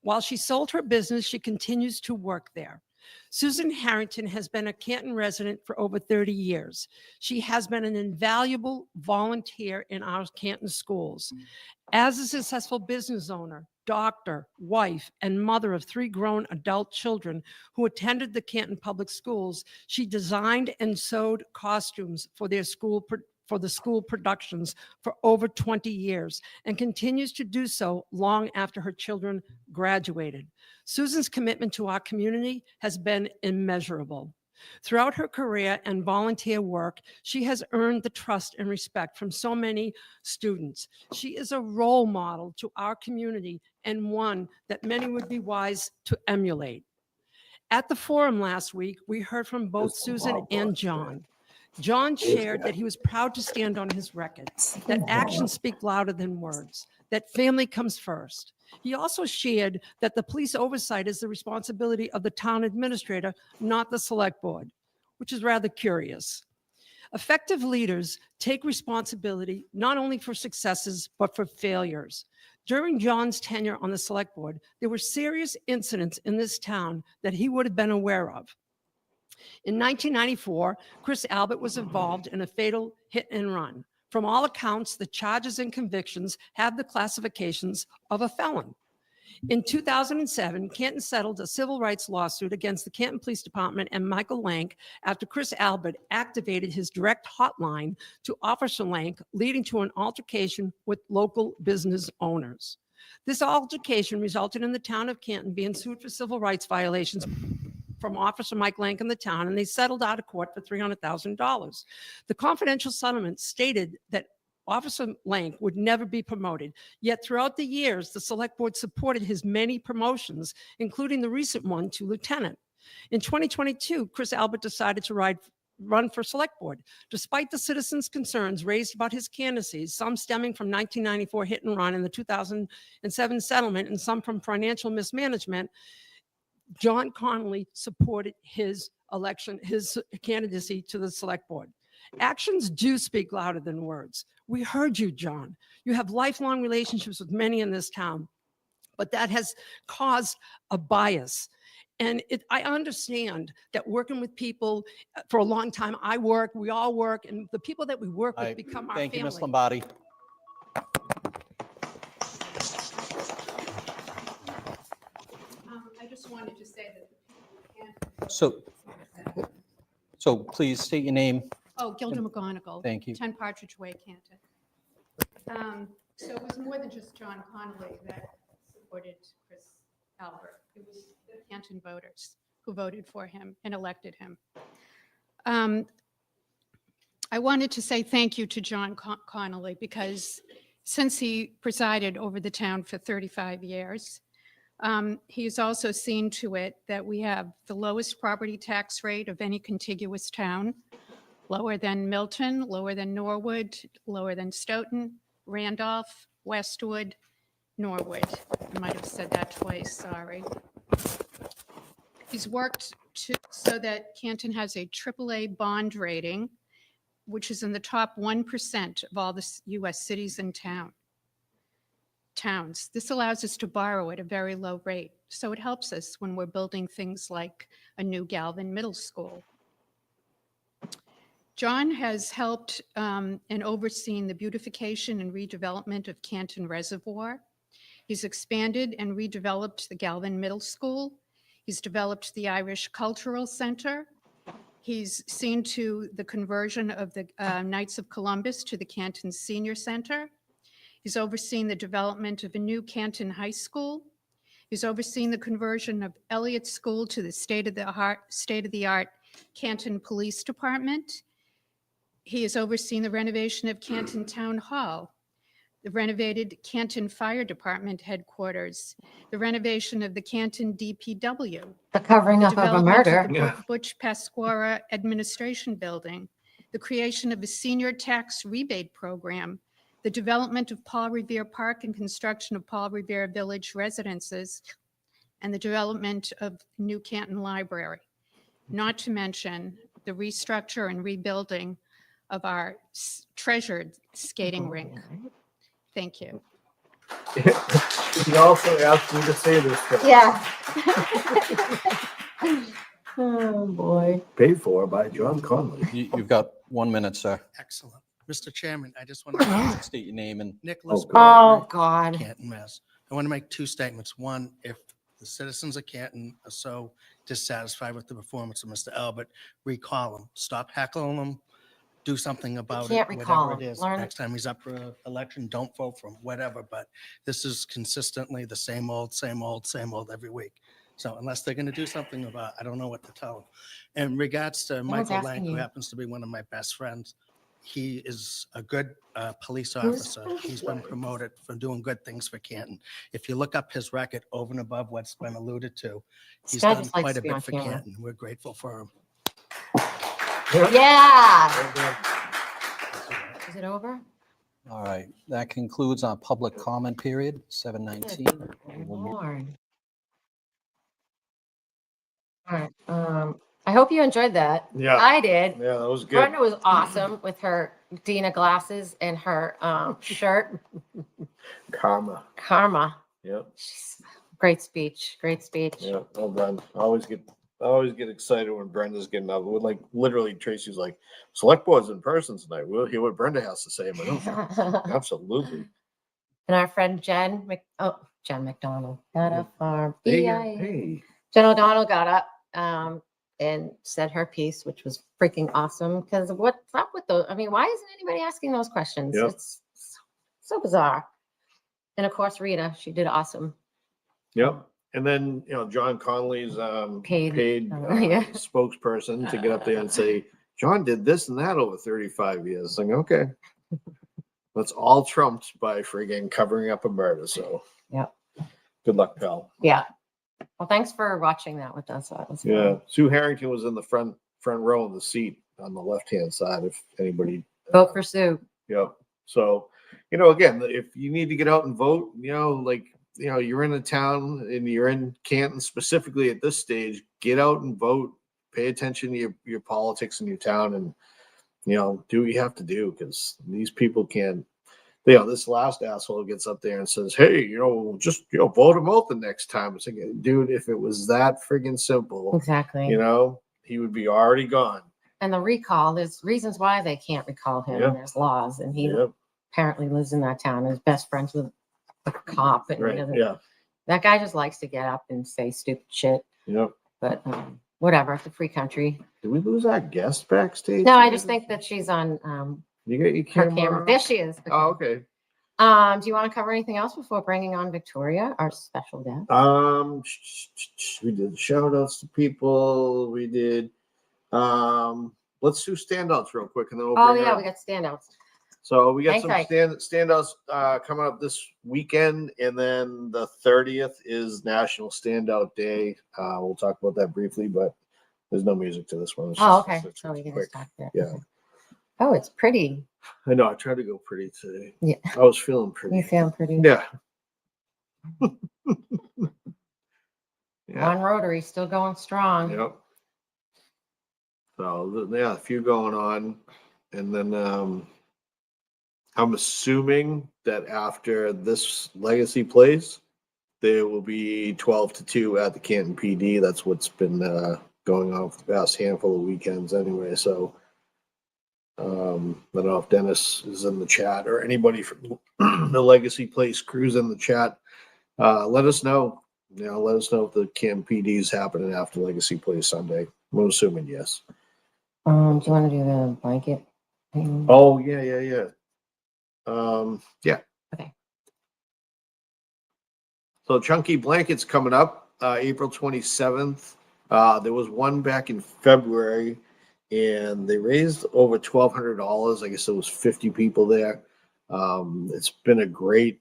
S13: While she sold her business, she continues to work there. Susan Harrington has been a Canton resident for over 30 years. She has been an invaluable volunteer in our Canton schools. As a successful business owner, doctor, wife, and mother of 3 grown adult children who attended the Canton Public Schools, she designed and sewed costumes for the school productions for over 20 years and continues to do so long after her children graduated. Susan's commitment to our community has been immeasurable. Throughout her career and volunteer work, she has earned the trust and respect from so many students. She is a role model to our community and one that many would be wise to emulate. At the forum last week, we heard from both Susan and John. John shared that he was proud to stand on his record, that actions speak louder than words, that family comes first. He also shared that the police oversight is the responsibility of the town administrator, not the Select Board, which is rather curious. Effective leaders take responsibility not only for successes, but for failures. During John's tenure on the Select Board, there were serious incidents in this town that he would have been aware of. In 1994, Chris Albert was involved in a fatal hit and run. From all accounts, the charges and convictions have the classifications of a felon. In 2007, Canton settled a civil rights lawsuit against the Canton Police Department and Michael Lank after Chris Albert activated his direct hotline to Officer Lank, leading to an altercation with local business owners. This altercation resulted in the town of Canton being sued for civil rights violations from Officer Mike Lank in the town, and they settled out of court for $300,000. The confidential settlement stated that Officer Lank would never be promoted. Yet throughout the years, the Select Board supported his many promotions, including the recent one to lieutenant. In 2022, Chris Albert decided to run for Select Board. Despite the citizens' concerns raised about his candidacy, some stemming from 1994 hit and run and the 2007 settlement, and some from financial mismanagement, John Connolly supported his candidacy to the Select Board. Actions do speak louder than words. We heard you, John. You have lifelong relationships with many in this town, but that has caused a bias. And I understand that working with people for a long time, we all work, and the people that we work with become our family.
S9: Thank you, Ms. Lombardi.
S14: I just wanted to say that the people
S9: So please state your name.
S14: Oh, Gilda McGonigal.
S9: Thank you.
S14: 10 Partridge Way, Canton. So it was more than just John Connolly that supported Chris Albert. It was the Canton voters who voted for him and elected him. I wanted to say thank you to John Connolly, because since he presided over the town for 35 years, he's also seen to it that we have the lowest property tax rate of any contiguous town, lower than Milton, lower than Norwood, lower than Stoughton, Randolph, Westwood, Norwood. I might have said that twice, sorry. He's worked so that Canton has a AAA bond rating, which is in the top 1% of all the US cities and towns. This allows us to borrow at a very low rate. So it helps us when we're building things like a new Galvin Middle School. John has helped and overseen the beautification and redevelopment of Canton Reservoir. He's expanded and redeveloped the Galvin Middle School. He's developed the Irish Cultural Center. He's seen to the conversion of the Knights of Columbus to the Canton Senior Center. He's overseen the development of a new Canton High School. He's overseen the conversion of Elliott School to the state-of-the-art Canton Police Department. He has overseen the renovation of Canton Town Hall, the renovated Canton Fire Department headquarters, the renovation of the Canton DPW,
S2: The covering up of a
S14: development
S2: murder.
S14: of the Butch Pasquara Administration Building, the creation of a senior tax rebate program, the development of Paul Revere Park and construction of Paul Revere Village residences, and the development of New Canton Library, not to mention the restructure and rebuilding of our treasured skating rink. Thank you.
S3: He also asked me to say this.
S2: Yeah. Oh, boy.
S3: Paid for by John Conley.
S9: You've got 1 minute, sir.
S15: Excellent. Mr. Chairman, I just want to
S9: State your name and.
S15: Nicholas.
S2: Oh, God.
S15: Canton, Mass. I want to make two statements. One, if the citizens of Canton are so dissatisfied with the performance of Mr. Albert, recall him. Stop heckling him. Do something about
S2: can't
S15: it,
S2: recall
S15: whatever it
S2: him.
S15: is.
S2: Learn-
S15: Next time he's up for election, don't vote for him, whatever. But this is consistently the same old every week. So unless they're going to do something about, I don't know what to tell them. In regards to
S2: one's
S15: Michael
S2: asking
S15: Lang, who
S2: you.
S15: happens to be one of my best friends, he is a good police
S2: Who's-
S15: officer. He's been promoted for doing good things for Canton. If you look up his record over and above what's been alluded to, he's
S2: guy
S15: done
S2: just likes
S15: quite
S2: to
S15: a
S2: be on
S15: bit for
S2: camera.
S15: Canton. We're grateful for him.
S2: Yeah. Is it over?
S9: All right, that concludes our public comment period, 7:19.
S2: Lord. All right. I hope you enjoyed that.
S3: Yeah.
S2: I did.
S3: Yeah, that was good.
S2: Brenda was awesome with her Dina glasses and her shirt.
S3: Karma.
S2: Karma.
S3: Yep.
S2: Great speech. Great speech.
S3: Yeah. Well done. I always get excited when Brenda's getting up. We're like literally Tracy's like, select board's in person tonight. We'll hear what Brenda has to say. I'm like, oh, absolutely.
S2: And our friend Jen McDonald got up for
S3: Hey.
S2: Jen O'Donnell got up and said her piece, which was freaking awesome. Because what's up with those? I mean, why isn't anybody asking those questions?
S3: Yep.
S2: It's so bizarre. And of course, Rita, she did awesome.
S3: Yep. And then, John Conley's paid
S2: yeah.
S3: spokesperson to get up there and say, John did this and that over 35 years. Like, okay. That's all trumped by friggin' covering up a murder. So,
S2: Yep.
S3: Good luck, pal.
S2: Yeah. Well, thanks for watching that with us. That was
S3: Yeah.
S2: fun.
S3: Sue Harrington was in the front row in the seat on the left-hand side. If anybody
S2: Vote for Sue.
S3: Yep. So, again, if you need to get out and vote, you're in a town and you're in Canton specifically at this stage, get out and vote, pay attention to your politics in your town and, do what you have to do because these people can't, this last asshole gets up there and says, hey, just, vote him out the next time. It's like, dude, if it was that friggin' simple,
S2: Exactly.
S3: he would be already gone.
S2: And the recall, there's reasons why they can't recall him.
S3: Yeah.
S2: And there's laws. And he
S3: Yep.
S2: apparently lives in that town. His best friends with a cop. And he
S3: Right.
S2: doesn't-
S3: Yeah.
S2: That guy just likes to get up and say stupid shit.
S3: Yep.
S2: But whatever, it's a free country.
S3: Did we lose our guest backstage?
S2: No, I just think that she's on
S3: You got your
S2: her
S3: camera.
S2: camera. There she is. Okay.
S3: Oh, okay.
S2: Do you want to cover anything else before bringing on Victoria, our special guest?
S3: We did shout outs to people. We did, let's do standouts real quick and then we'll
S2: Oh
S3: bring
S2: yeah,
S3: her
S2: we
S3: up.
S2: got standouts.
S3: So we got
S2: Hang
S3: some
S2: tight.
S3: standouts coming up this weekend, and then the 30th is National Standout Day. We'll talk about that briefly, but there's no music to this one. It's
S2: Oh,
S3: just-
S2: okay.
S3: it's
S2: So we can
S3: quick.
S2: just talk there.
S3: Yeah,
S2: Oh, it's pretty.
S3: I know. I tried to go pretty today.
S2: Yeah.
S3: I was feeling pretty.
S2: You feel pretty.
S3: Yeah. Yeah.
S2: On Rotary, still going strong.
S3: Yep. So yeah, a few going on, and then I'm assuming that after this legacy plays, there will be 12-2 at the Canton PD. That's what's been going on for the past handful of weekends, anyway. So I don't know if Dennis is in the chat or anybody from the legacy place crews in the chat. Let us know. Let us know if the Canton PD is happening after Legacy plays Sunday. I'm assuming yes.
S2: Do you want to do the blanket thing?
S3: Oh yeah. Yeah.
S2: Okay.
S3: So Chunky Blankets coming up, April 27th. There was one back in February, and they raised over $1,200. I guess there was 50 people there. It's been a great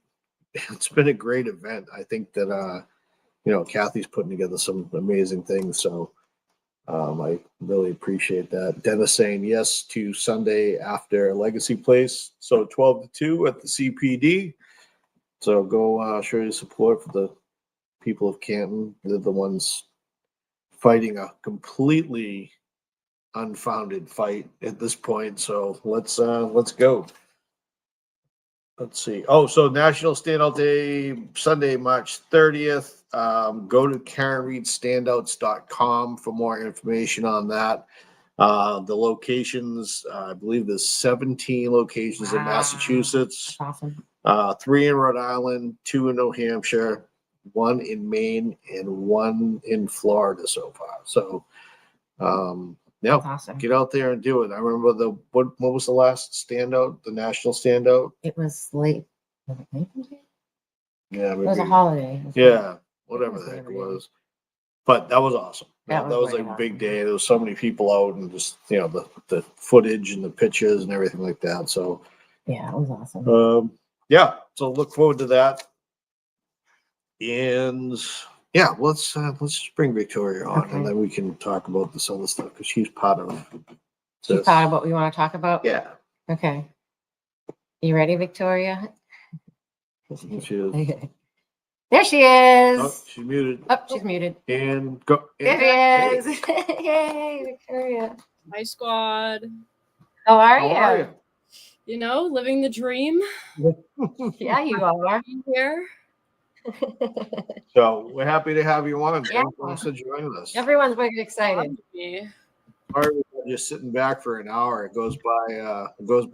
S3: event. I think that Kathy's putting together some amazing things. So I really appreciate that. Dennis saying yes to Sunday after Legacy Place. So 12 to 2 at the CPD. So go show your support for the people of Canton. They're the ones fighting a completely unfounded fight at this point. So let's go. Let's see. Oh, so National Standout Day, Sunday, March 30th. Go to KarenReedStandouts.com for more information on that. The locations, I believe there's 17 locations in Massachusetts.
S2: Awesome.
S3: 3 in Rhode Island, 2 in New Hampshire, 1 in Maine, and 1 in Florida so far. So, yeah,
S2: awesome.
S3: Get out there and do it. I remember what was the last standout, the national standout?
S2: It was late. Was it Labor Day?
S3: Yeah,
S2: It was a
S3: maybe.
S2: holiday.
S3: Yeah, whatever the heck it was. But that was awesome.
S2: That
S3: That was
S2: was
S3: a
S2: really
S3: big day. There was so many people out, and just the footage and the pictures and everything like that. So
S2: Yeah, it was awesome.
S3: yeah, so look forward to that. And yeah, let's just bring Victoria on,
S2: Okay.
S3: and then we can talk about this other stuff because she's part of
S2: She's
S3: this.
S2: part of what we want to talk about?
S3: Yeah.
S2: Okay. You ready, Victoria?
S3: She is.
S2: Okay. There she is.
S3: Oh, she's muted.
S2: Oh, she's muted.
S3: And go.
S2: There she is. Yay, Victoria.
S16: Hi, squad.
S2: How are
S3: How
S2: you?
S3: are you?
S16: You know, living the dream.
S2: Yeah, you are.
S16: Here.
S3: So we're happy to have you on.
S2: Yeah.
S3: Thanks for joining us.
S2: Everyone's very excited.
S3: Sorry, we're just sitting back for an hour. It goes by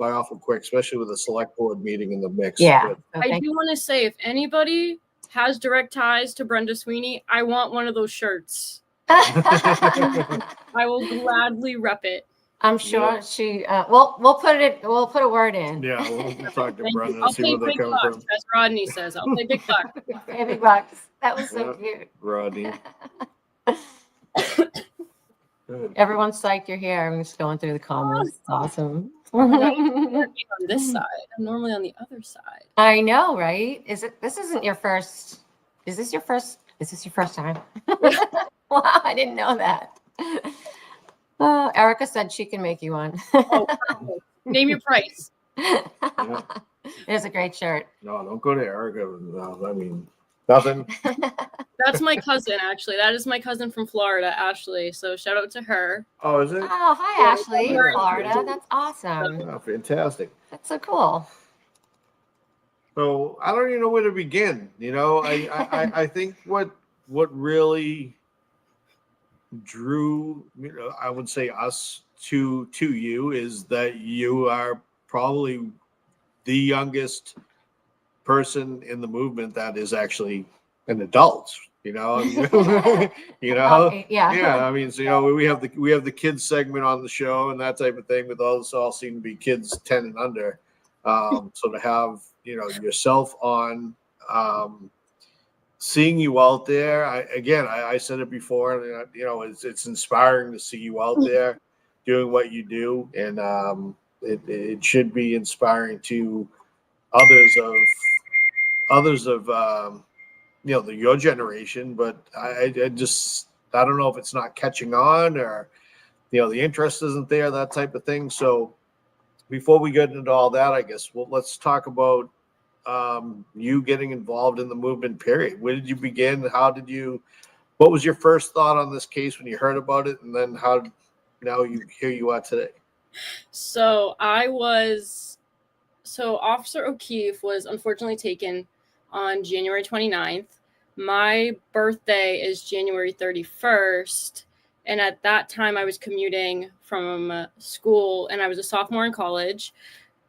S3: awful quick, especially with a select board meeting in the mix.
S2: Yeah.
S3: But
S16: I do want to say, if anybody has direct ties to Brenda Sweeney, I want one of those shirts. I will gladly rep it.
S2: I'm sure she. We'll put a word in.
S3: Yeah, we'll talk to Brenda and
S16: I'll
S3: see
S16: pay
S3: where they're
S16: big
S3: coming
S16: bucks,
S3: from.
S16: as Rodney says. I'll pay big bucks.
S2: Hey, big bucks. That was so
S3: Yeah.
S2: cute.
S3: Rodney. Good.
S2: Everyone's psyched you're here. I'm just going through the comments. It's awesome.
S16: I'm not even on this side. I'm normally on the other side.
S2: I know, right? This isn't your first? Is this your first time? Wow, I didn't know that. Erica said she can make you one.
S16: Oh, name your price.
S3: Yeah.
S2: It's a great shirt.
S3: No, don't go to Erica. No, I mean, nothing.
S16: That's my cousin, actually. That is my cousin from Florida, Ashley. So shout out to her.
S3: Oh, is it?
S2: Oh, hi, Ashley,
S3: Yeah.
S2: Florida. That's awesome.
S3: Oh, fantastic.
S2: That's so cool.
S3: So I don't even know where to begin. I think what really drew, I would say us to you is that you are probably the youngest person in the movement that is actually an adult. Yeah. I mean, so we have the kids segment on the show and that type of thing. With all seem to be kids 10 and under. So to have yourself on, seeing you out there, I said it before, and it's inspiring to see you out there doing what you do, and it should be inspiring to others of your generation. But I don't know if it's not catching on, or the interest isn't there, that type of thing. So before we get into all that, I guess let's talk about you getting involved in the movement, period. Where did you begin? What was your first thought on this case when you heard about it? And then here you are today.
S16: So Officer O'Keefe was unfortunately taken on January 29th. My birthday is January 31st. And at that time I was commuting from school, and I was a sophomore in college.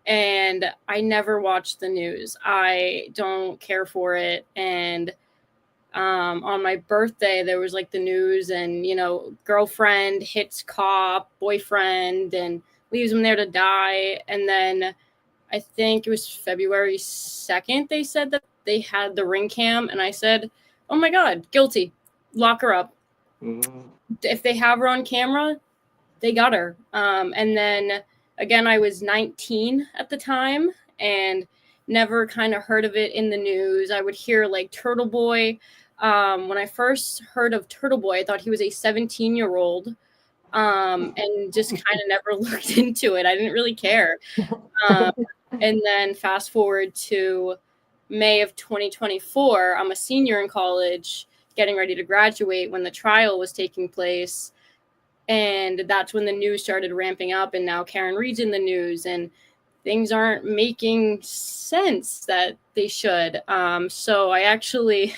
S16: And I never watched the news. I don't care for it. And on my birthday, there was like the news, and girlfriend hits cop, boyfriend, and leaves him there to die. And then I think it was February 2nd, they said that they had the ring cam, and I said, oh my God, guilty. Lock her up. If they have her on camera, they got her. And then again, I was 19 at the time and never kind of heard of it in the news. I would hear like Turtle Boy. When I first heard of Turtle Boy, I thought he was a 17-year-old. And just kind of never looked into it. I didn't really care. And then fast forward to May of 2024, I'm a senior in college, getting ready to graduate when the trial was taking place. And that's when the news started ramping up. And now Karen Reed's in the news and things aren't making sense that they should. So I actually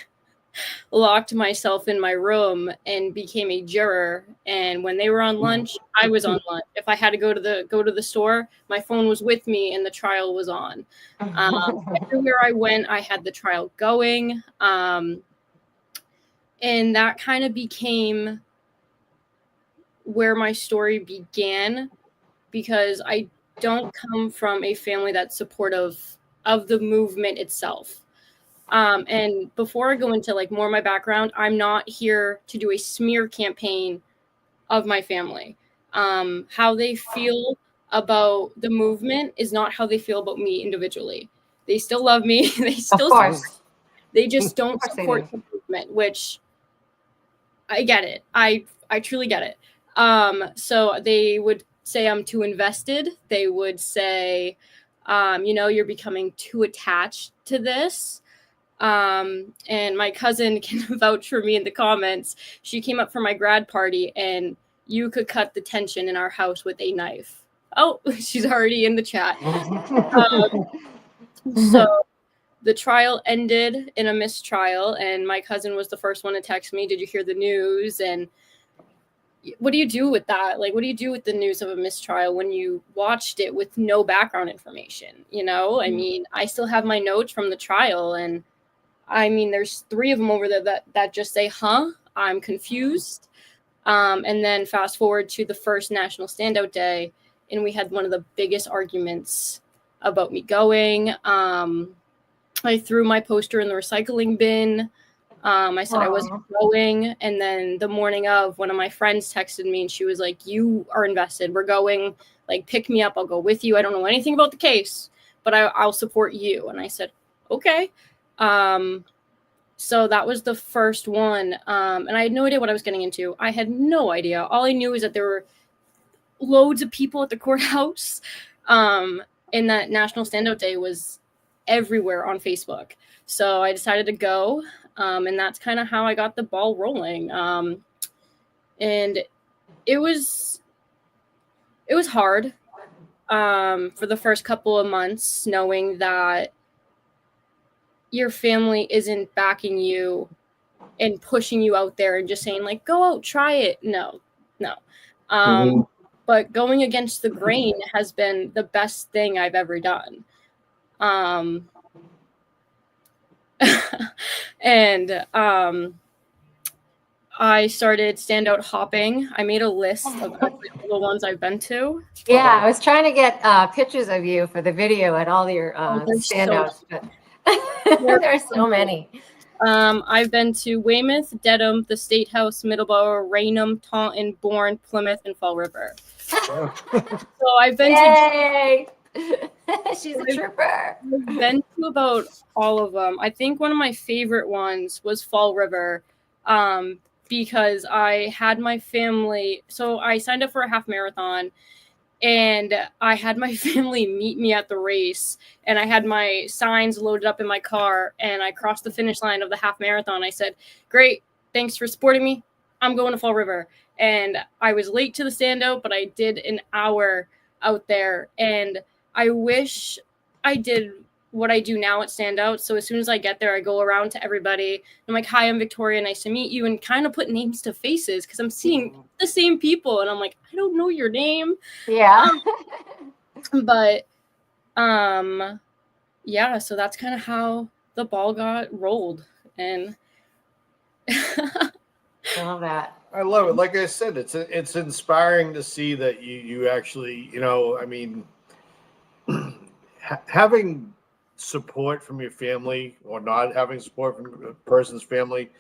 S16: locked myself in my room and became a juror. And when they were on lunch, I was on lunch. If I had to go to the store, my phone was with me and the trial was on. Everywhere I went, I had the trial going. And that kind of became where my story began, because I don't come from a family that's supportive of the movement itself. And before I go into like more of my background, I'm not here to do a smear campaign of my family. How they feel about the movement is not how they feel about me individually. They still love me. They just don't support the movement, which I get it. I truly get it. So they would say I'm too invested. They would say, you're becoming too attached to this. And my cousin can vouch for me in the comments. She came up for my grad party and you could cut the tension in our house with a knife. Oh, she's already in the chat. So the trial ended in a mistrial, and my cousin was the first one to text me, did you hear the news? And what do you do with that? Like, what do you do with the news of a mistrial when you watched it with no background information? I mean, I still have my notes from the trial, and I mean, there's 3 of them over there that just say, huh, I'm confused. And then fast forward to the first National Standout Day, and we had one of the biggest arguments about me going. I threw my poster in the recycling bin. I said I wasn't going. And then the morning of, one of my friends texted me and she was like, you are invested. We're going. Like, pick me up. I'll go with you. I don't know anything about the case, but I'll support you. And I said, okay. So that was the first one. And I had no idea what I was getting into. I had no idea. All I knew is that there were loads of people at the courthouse. And that National Standout Day was everywhere on Facebook. So I decided to go. And that's kind of how I got the ball rolling. And it was hard for the first couple of months, knowing that your family isn't backing you and pushing you out there and just saying like, go out, try it. No. But going against the grain has been the best thing I've ever done. And I started standout hopping. I made a list of all the ones I've been to.
S2: Yeah, I was trying to get pictures of you for the video at all your standouts, but there's so many.
S16: I've been to Weymouth, Dedham, the State House, Middleborough, Raynham, Taunton, Bourne, Plymouth, and Fall River. So I've been
S2: Yay! She's a trooper.
S16: I've been to about all of them. I think one of my favorite ones was Fall River, because I had my family. So I signed up for a half marathon, and I had my family meet me at the race, and I had my signs loaded up in my car, and I crossed the finish line of the half marathon. I said, great, thanks for supporting me. I'm going to Fall River. And I was late to the standout, but I did an hour out there, and I wish I did what I do now at standout. So as soon as I get there, I go around to everybody. I'm like, hi, I'm Victoria. Nice to meet you. And kind of put names to faces, because I'm seeing the same people. And I'm like, I don't know your name.
S2: Yeah.
S16: But yeah, so that's kind of how the ball got rolled. And
S2: I love that.
S3: I love it. Like I said, it's inspiring to see that you actually, I mean, having support from your family or not having support from a person's family,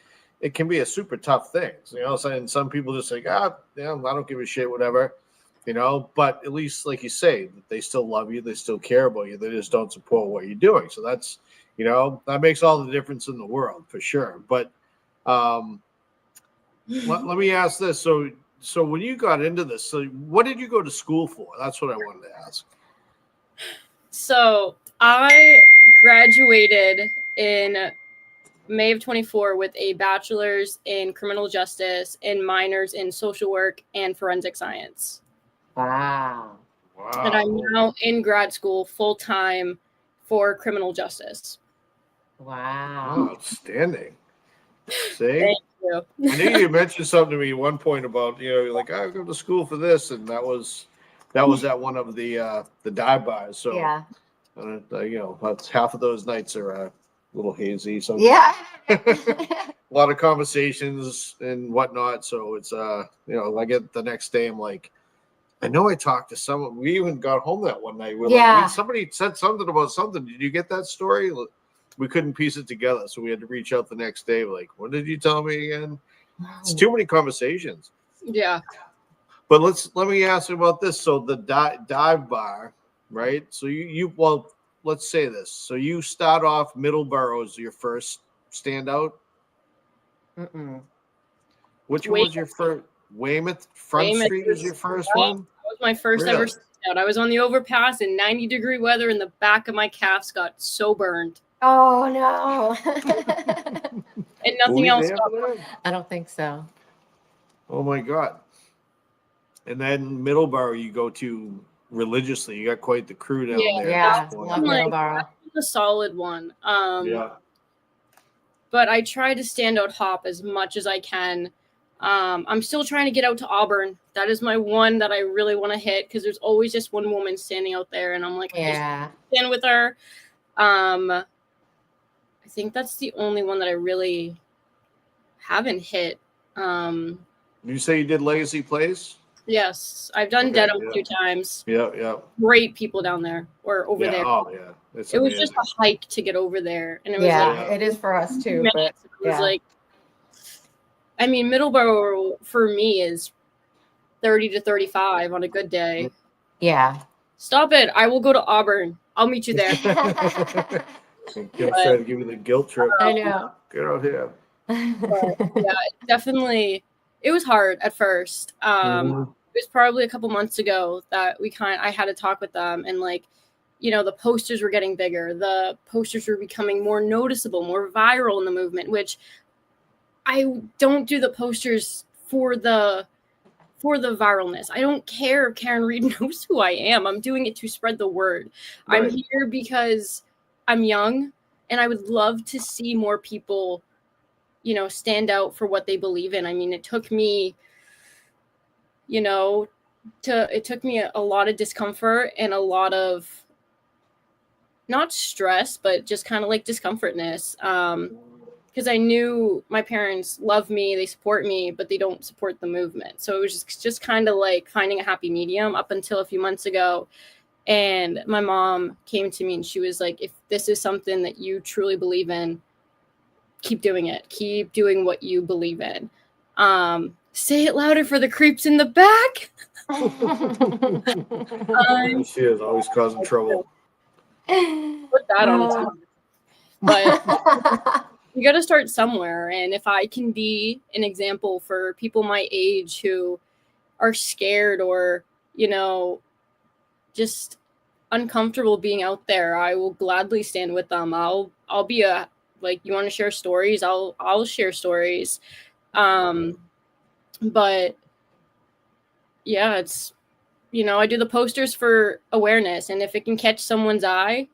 S3: it can be a super tough thing. You know, and some people just like, yeah, I don't give a shit, whatever, you know, but at least, like you say, they still love you. They still care about you. They just don't support what you're doing. So that's, you know, that makes all the difference in the world for sure. But let me ask this. So when you got into this, so what did you go to school for? That's what I wanted to ask.
S16: So I graduated in May of 24 with a bachelor's in criminal justice and minors in social work and forensic science.
S2: Wow.
S16: And I'm now in grad school full time for criminal justice.
S2: Wow.
S3: Outstanding. See?
S16: Thank you.
S3: I knew you mentioned something to me at one point about, you know, you're like, I go to school for this, and that was at one of the dive bars. So
S2: Yeah.
S3: you know, that's half of those nights are a little hazy. So
S2: Yeah.
S3: a lot of conversations and whatnot. So it's you know, I get the next day, I'm like, I know I talked to someone. We even got home that one night. We're
S2: Yeah.
S3: like, somebody said something about something. Did you get that story? We couldn't piece it together, so we had to reach out the next day. Like, what did you tell me again? It's too many conversations.
S16: Yeah.
S3: But let me ask you about this. So the dive bar, right? So you well, let's say this. So you start off Middleborough as your first standout.
S2: Mm-mm.
S3: Which one was your first? Weymouth Front
S16: Weymouth
S3: Street is your first
S16: That
S3: one?
S16: was my first ever standout. I was on the overpass in 90-degree weather, and the back of my calves got so burned.
S2: Oh no.
S16: And nothing else.
S2: I don't think so.
S3: Oh my God. And then Middleborough you go to religiously. You got quite the crew down there.
S2: Yeah,
S3: Love
S2: love Middleborough.
S16: That's a solid one.
S3: Yeah.
S16: But I try to stand out hop as much as I can. I'm still trying to get out to Auburn. That is my one that I really want to hit, because there's always just one woman standing out there, and I'm like,
S2: yeah,
S16: I just stand with her. I think that's the only one that I really haven't hit.
S3: You say you did Legacy Place?
S16: Yes, I've done
S3: Okay,
S16: Dedham
S3: yeah.
S16: a few times.
S3: Yeah.
S16: Great people down there or over
S3: Yeah,
S16: there.
S3: oh, yeah. It's
S16: It was just a hike to get over there, and it was like
S2: it is for us too. But
S16: minutes. It was like, I mean, Middleborough for me is 30 to 35 on a good day.
S2: Yeah.
S16: Stop it! I will go to Auburn. I'll meet you there.
S3: Trying to give you the guilt trip.
S2: I know.
S3: Get out here.
S16: But, yeah, definitely. It was hard at first. It was probably a couple months ago that I had a talk with them, and like, you know, the posters were getting bigger. The posters were becoming more noticeable, more viral in the movement, which I don't do the posters for the viralness. I don't care if Karen Reed knows who I am. I'm doing it to spread the word.
S3: Right.
S16: I'm here because I'm young, and I would love to see more people, you know, stand out for what they believe in. I mean, it took me, you know, it took me a lot of discomfort and a lot of not stress, but just kind of like discomfortness. Because I knew my parents love me, they support me, but they don't support the movement. So it was just kind of like finding a happy medium up until a few months ago. And my mom came to me and she was like, if this is something that you truly believe in, keep doing it. Keep doing what you believe in. Say it louder for the creeps in the back.
S3: She is always causing trouble.
S16: Put that on the top. But you got to start somewhere. And if I can be an example for people my age who are scared or, you know, just uncomfortable being out there, I will gladly stand with them. I'll be like, you want to share stories? I'll share stories. But yeah, it's, you know, I do the posters for awareness, and if it can catch someone's eye,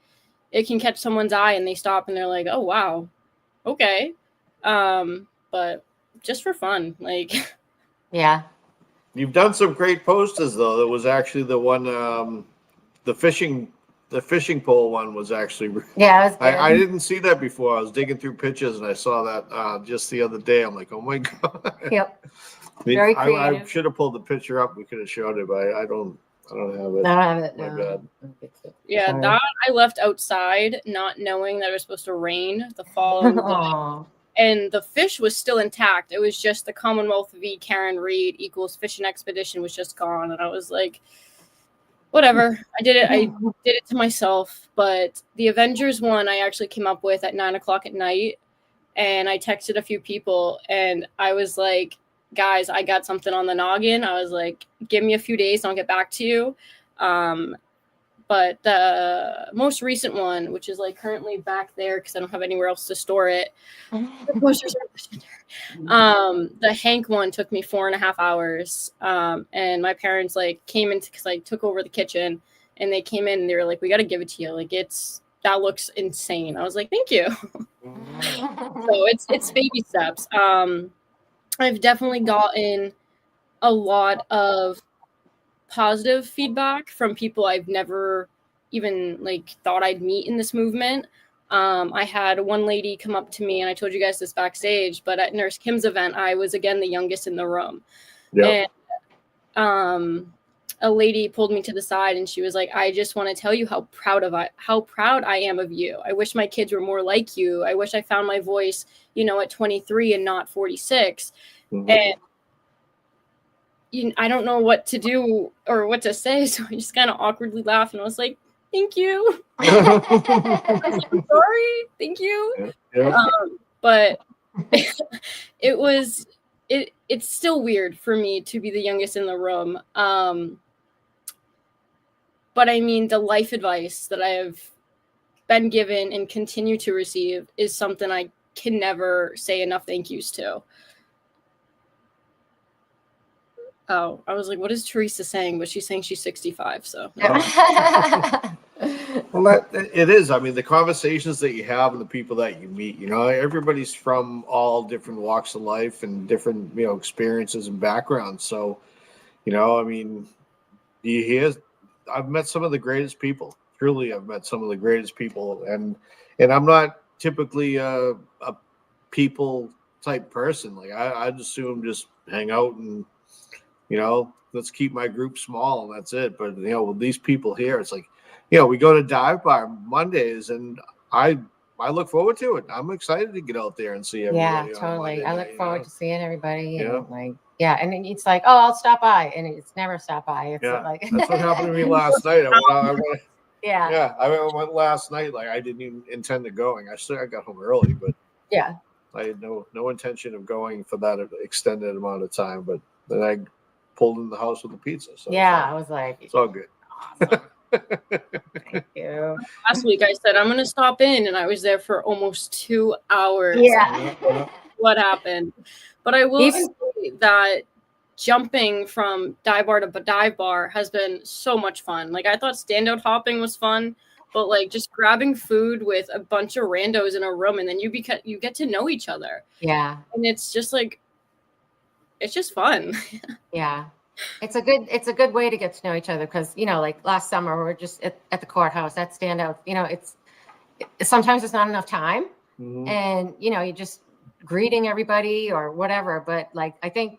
S16: it can catch someone's eye and they stop and they're like, oh, wow. Okay. But just for fun, like.
S2: Yeah.
S3: You've done some great posters though. There was actually the one, the fishing pole one was actually.
S2: Yeah, it was good.
S3: I didn't see that before. I was digging through pictures and I saw that just the other day. I'm like, oh my God.
S2: Yep.
S3: I mean,
S2: Very
S3: I
S2: creative.
S3: should have pulled the picture up. We could have showed it, but I don't I don't have it.
S2: I don't have it.
S3: My
S2: No.
S3: bad.
S16: Yeah,
S2: Sorry.
S16: that I left outside, not knowing that it was supposed to rain the following day.
S2: Aw.
S16: And the fish was still intact. It was just the Commonwealth v. Karen Reed equals fishing expedition was just gone. And I was like, whatever. I did it to myself. But the Avengers one I actually came up with at 9:00 at night. And I texted a few people and I was like, guys, I got something on the noggin. I was like, give me a few days and I'll get back to you. But the most recent one, which is like currently back there because I don't have anywhere else to store it. The Hank one took me 4.5 hours. And my parents like came in because I took over the kitchen and they came in and they were like, we got to give it to you. Like that looks insane. I was like, thank you. So it's baby steps. I've definitely gotten a lot of positive feedback from people I've never even like thought I'd meet in this movement. I had one lady come up to me, and I told you guys this backstage, but at Nurse Kim's event, I was again the youngest in the room.
S3: Yeah.
S16: And a lady pulled me to the side and she was like, I just want to tell you how proud I am of you. I wish my kids were more like you. I wish I found my voice, at 23 and not 46. And I don't know what to do or what to say. So I just kind of awkwardly laughed and I was like, thank you. I was like, I'm sorry. Thank you.
S3: Yeah.
S16: But it's still weird for me to be the youngest in the room. But I mean, the life advice that I have been given and continue to receive is something I can never say enough thank yous to. Oh, I was like, what is Teresa saying? But she's saying she's 65. So.
S3: Well, it is. I mean, the conversations that you have and the people that you meet, everybody's from all different walks of life and different, experiences and backgrounds. So, I mean, you hear, I've met some of the greatest people. Truly, I've met some of the greatest people. And I'm not typically a people type person. Like I'd assume just hang out and, let's keep my group small and that's it. But, with these people here, it's like, we go to dive bar Mondays and I look forward to it. I'm excited to get out there and see everybody.
S2: Yeah, totally. I look forward to seeing everybody.
S3: Yeah.
S2: And and then it's like, oh, I'll stop by. And it's never stop by. It's like
S3: that's what happened to me last night. I went last night. Like I didn't even intend to going. I got home early, but
S2: yeah,
S3: I had no intention of going for that extended amount of time. But then I pulled in the house with the pizza. So
S2: I was like,
S3: it's all good.
S2: Awesome. Thank you.
S16: Last week I said I'm going to stop in, and I was there for almost 2 hours.
S2: Yeah.
S16: What happened? But I will say that jumping from dive bar to dive bar has been so much fun. Like I thought standout hopping was fun, but like just grabbing food with a bunch of randos in a room, and then you get to know each other.
S2: Yeah.
S16: And it's just like, it's just fun.
S2: Yeah. It's a good way to get to know each other because, like last summer we were just at the courthouse, that standout, sometimes it's not enough time and, you're just greeting everybody or whatever. But like, I think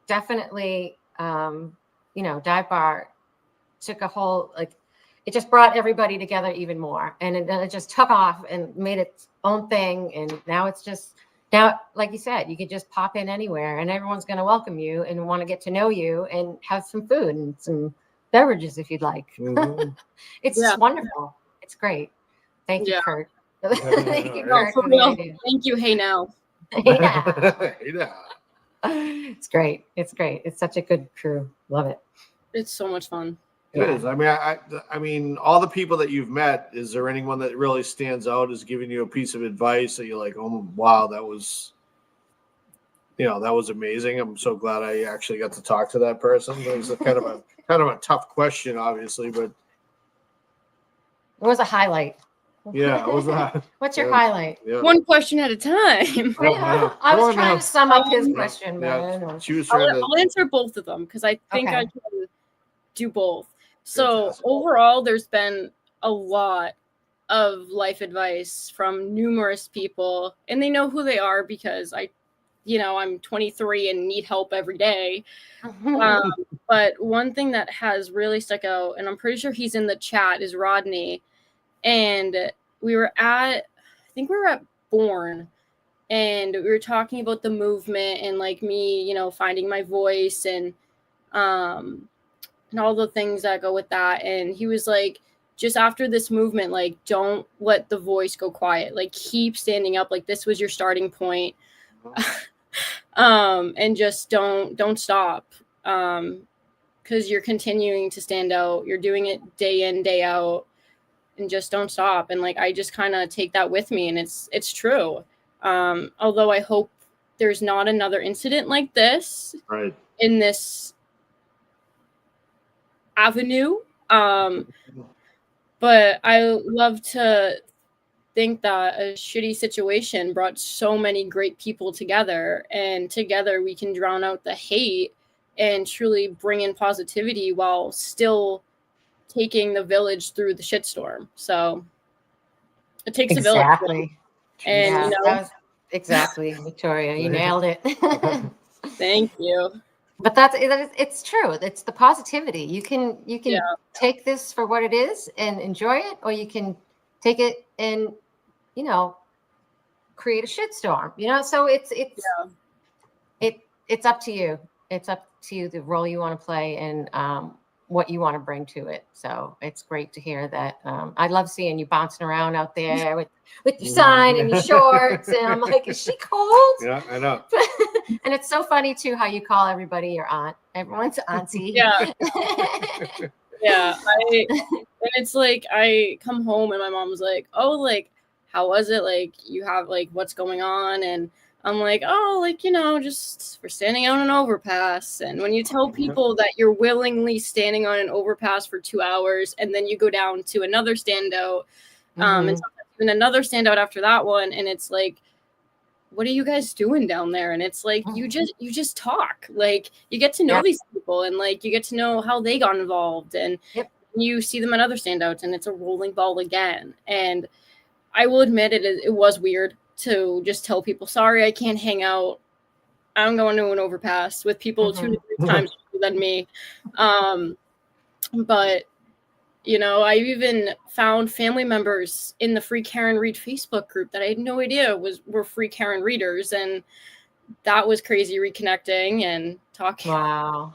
S2: definitely, dive bar took a whole, it just brought everybody together even more. And then it just took off and made its own thing. And now it's just, like you said, you could just pop in anywhere and everyone's going to welcome you and want to get to know you and have some food and some beverages if you'd like. It's just wonderful. It's great. Thank you, Kurt. Thank you, Kurt.
S16: Thank you. Hey now.
S2: It's great. It's great. It's such a good crew. Love it.
S16: It's so much fun.
S3: It is. I mean, I mean, all the people that you've met, is there anyone that really stands out as giving you a piece of advice that you're like, oh, wow, that was amazing. I'm so glad I actually got to talk to that person. It was kind of a tough question, obviously, but
S2: it was a highlight.
S3: Yeah, it was
S2: What's your highlight?
S3: Yeah.
S16: One question at a time.
S2: I was trying to sum up his question, but I don't know.
S3: She was trying
S16: I'll answer both of them because I think I can do both. So
S3: Fantastic.
S16: overall, there's been a lot of life advice from numerous people, and they know who they are because I I'm 23 and need help every day. But one thing that has really stuck out, and I'm pretty sure he's in the chat, is Rodney. And I think we were at Born, and we were talking about the movement and like me, finding my voice and all the things that go with that. And he was like, just after this movement, like, don't let the voice go quiet. Like, keep standing up. Like, this was your starting point. And just don't stop. Because you're continuing to stand out. You're doing it day in, day out, and just don't stop. And like, I just kind of take that with me, and it's true. Although I hope there's not another incident like this in this avenue. But I love to think that a shitty situation brought so many great people together, and together we can drown out the hate and truly bring in positivity while still taking the village through the shitstorm. So it takes a village.
S2: Exactly.
S16: And
S2: Yeah, that was exactly, Victoria. You nailed it.
S16: Thank you.
S2: But it's true. It's the positivity. You can take this for what it is and enjoy it, or you can take it and create a shitstorm. So it's up to you. It's up to you the role you want to play and what you want to bring to it. So it's great to hear that. I love seeing you bouncing around out there with your sign and your shorts, and I'm like, is she cold?
S3: Yeah, I know.
S2: And it's so funny too how you call everybody your aunt. Everyone's auntie.
S16: Yeah. Yeah. And it's like I come home and my mom's like, oh, like, how was it? Like, you have like, what's going on? And I'm like, oh, like, just for standing on an overpass. And when you tell people that you're willingly standing on an overpass for 2 hours, and then you go down to another standout, and sometimes even another standout after that one, and it's like, what are you guys doing down there? And it's like, you just talk. Like, you get to know these people, and like, you get to know how they got involved, and you see them at other standouts, and it's a rolling ball again. And I will admit it was weird to just tell people, sorry, I can't hang out. I'm going to an overpass with people 2 to 3 times than me. But, I even found family members in the Free Karen Read Facebook group that I had no idea were Free Karen readers. And that was crazy, reconnecting and talking.
S2: Wow.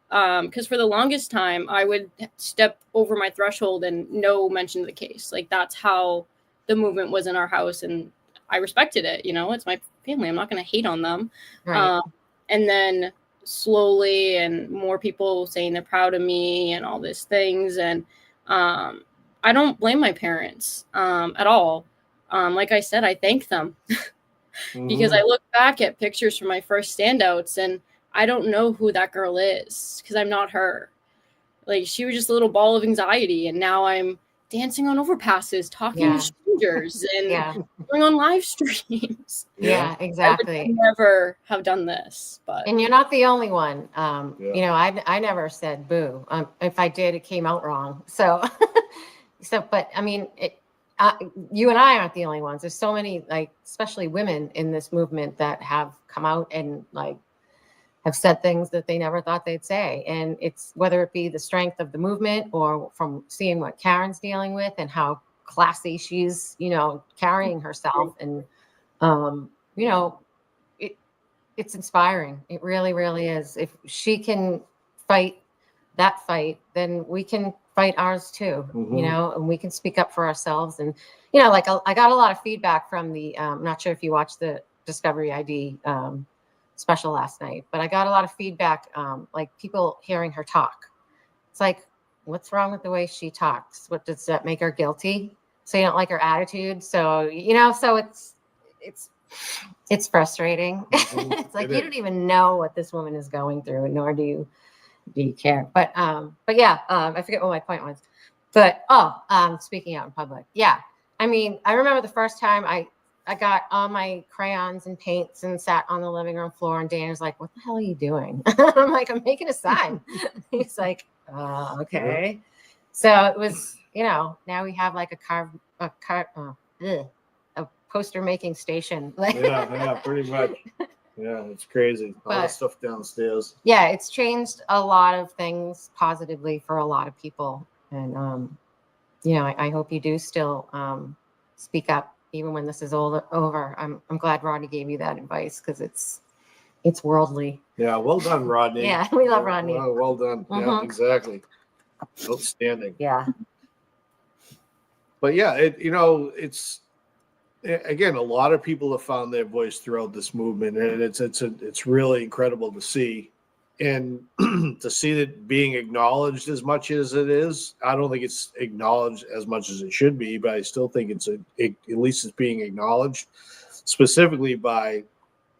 S16: Because for the longest time, I would step over my threshold and no mention of the case. Like, that's how the movement was in our house, and I respected it. It's my family. I'm not going to hate on them.
S2: Right.
S16: And then slowly, and more people saying they're proud of me and all these things. And I don't blame my parents at all. Like I said, I thank them because I look back at pictures from my first standouts, and I don't know who that girl is because I'm not her. Like, she was just a little ball of anxiety, and now I'm dancing on overpasses, talking to strangers, and going on live streams.
S2: Yeah, exactly.
S16: I would never have done this, but
S2: and you're not the only one. I never said boo. If I did, it came out wrong. So, but I mean, you and I aren't the only ones. There's so many, like, especially women in this movement that have come out and like have said things that they never thought they'd say. And it's whether it be the strength of the movement or from seeing what Karen's dealing with and how classy she's, carrying herself. And, it's inspiring. It really, really is. If she can fight that fight, then we can fight ours too, and we can speak up for ourselves. And, like I got a lot of feedback from the, I'm not sure if you watched the Discovery ID, special last night, but I got a lot of feedback, like people hearing her talk. It's like, what's wrong with the way she talks? What does that make her guilty? So you don't like her attitude? So, so it's frustrating. It's like, you don't even know what this woman is going through, nor do you care. But yeah, I forget what my point was, but, speaking out in public. Yeah. I mean, I remember the first time I got all my crayons and paints and sat on the living room floor, and Dana's like, what the hell are you doing? I'm like, I'm making a sign. He's like, okay. So it was, now we have like a poster making station.
S3: Yeah, pretty much. Yeah, it's crazy. All the
S2: But-
S3: stuff downstairs.
S2: Yeah, it's changed a lot of things positively for a lot of people. And, I hope you do still speak up even when this is all over. I'm glad Rodney gave you that advice because it's worldly.
S3: Yeah, well done, Rodney.
S2: Yeah, we love Rodney.
S3: Well done. Yeah,
S2: Mhm.
S3: exactly. Outstanding.
S2: Yeah.
S3: But yeah, it's again, a lot of people have found their voice throughout this movement, and it's really incredible to see, and to see it being acknowledged as much as it is. I don't think it's acknowledged as much as it should be, but I still think at least it's being acknowledged, specifically by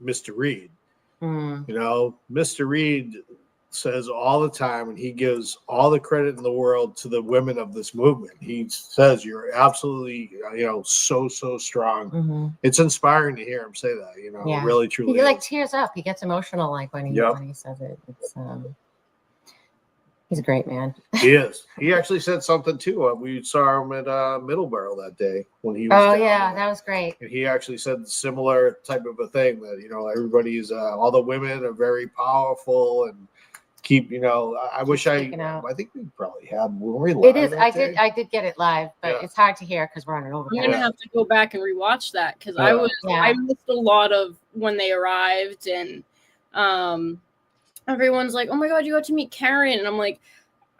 S3: Mr. Reed. Mr. Reed says all the time, and he gives all the credit in the world to the women of this movement. He says, you're absolutely, so strong. It's inspiring to hear him say that,
S2: Yeah.
S3: really, truly.
S2: He tears up. He gets emotional when he says it. It's he's a great man.
S3: He is. He actually said something too. We saw him at Middleborough that day when he was.
S2: Oh
S3: down
S2: yeah,
S3: there.
S2: that was great.
S3: And he actually said similar type of a thing that everybody's all the women are very powerful and keep I wish I think we probably had we live
S2: It is.
S3: that day?
S2: I did get it live, but it's hard to hear because we're on an overcast.
S16: I'm gonna have to go back and rewatch that because
S3: Yeah.
S16: I missed a lot of when they arrived, and everyone's like, "Oh my god, you got to meet Karen," and I'm like,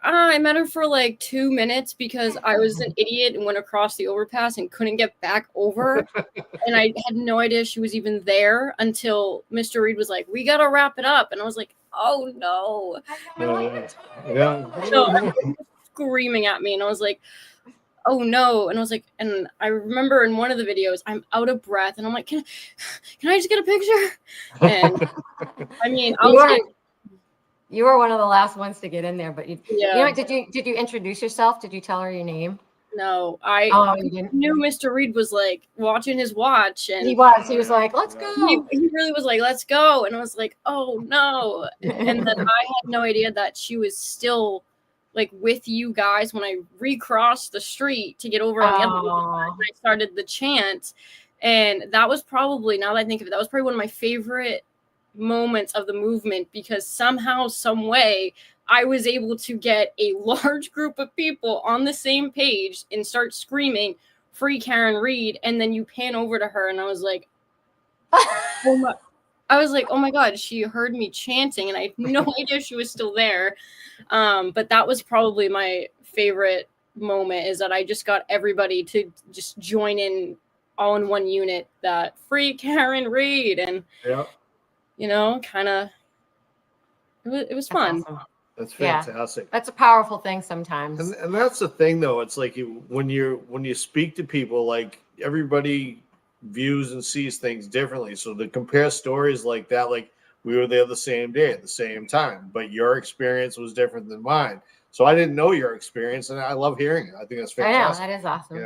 S16: I met her for like 2 minutes because I was an idiot and went across the overpass and couldn't get back over, and I had no idea she was even there until Mr. Reed was like, "We gotta wrap it up," and I was like, "Oh no!"
S3: Yeah.
S16: So everyone was screaming at me, and I was like, "Oh no!" And I was like, and I remember in one of the videos, I'm out of breath, and I'm like, "Can I just get a picture?" And I mean,
S2: you were one of the last ones to get in there, but did you introduce yourself? Did you tell her your name?
S16: No, I knew Mr. Reed was like watching his watch, and
S2: he was like, "Let's go."
S16: He really was like, "Let's go," and I was like, "Oh no!" And then I had no idea that she was still like with you guys when I recrossed the street to get over on the other side. And I started the chant, and that was probably, now that I think of it, that was probably one of my favorite moments of the movement, because somehow, some way, I was able to get a large group of people on the same page and start screaming "Free Karen Reed," and then you pan over to her, and I was like, "Oh my god!" She heard me chanting, and I had no idea she was still there. But that was probably my favorite moment, is that I just got everybody to just join in all in one unit. That "Free Karen Reed," and kind of it was fun.
S2: Awesome.
S3: That's fantastic.
S2: Yeah, that's a powerful thing sometimes.
S3: And that's the thing, though. It's like when you speak to people, like everybody views and sees things differently. So to compare stories like that, like we were there the same day at the same time, but your experience was different than mine. So I didn't know your experience, and I love hearing it. I think that's fantastic.
S2: I know, that is awesome.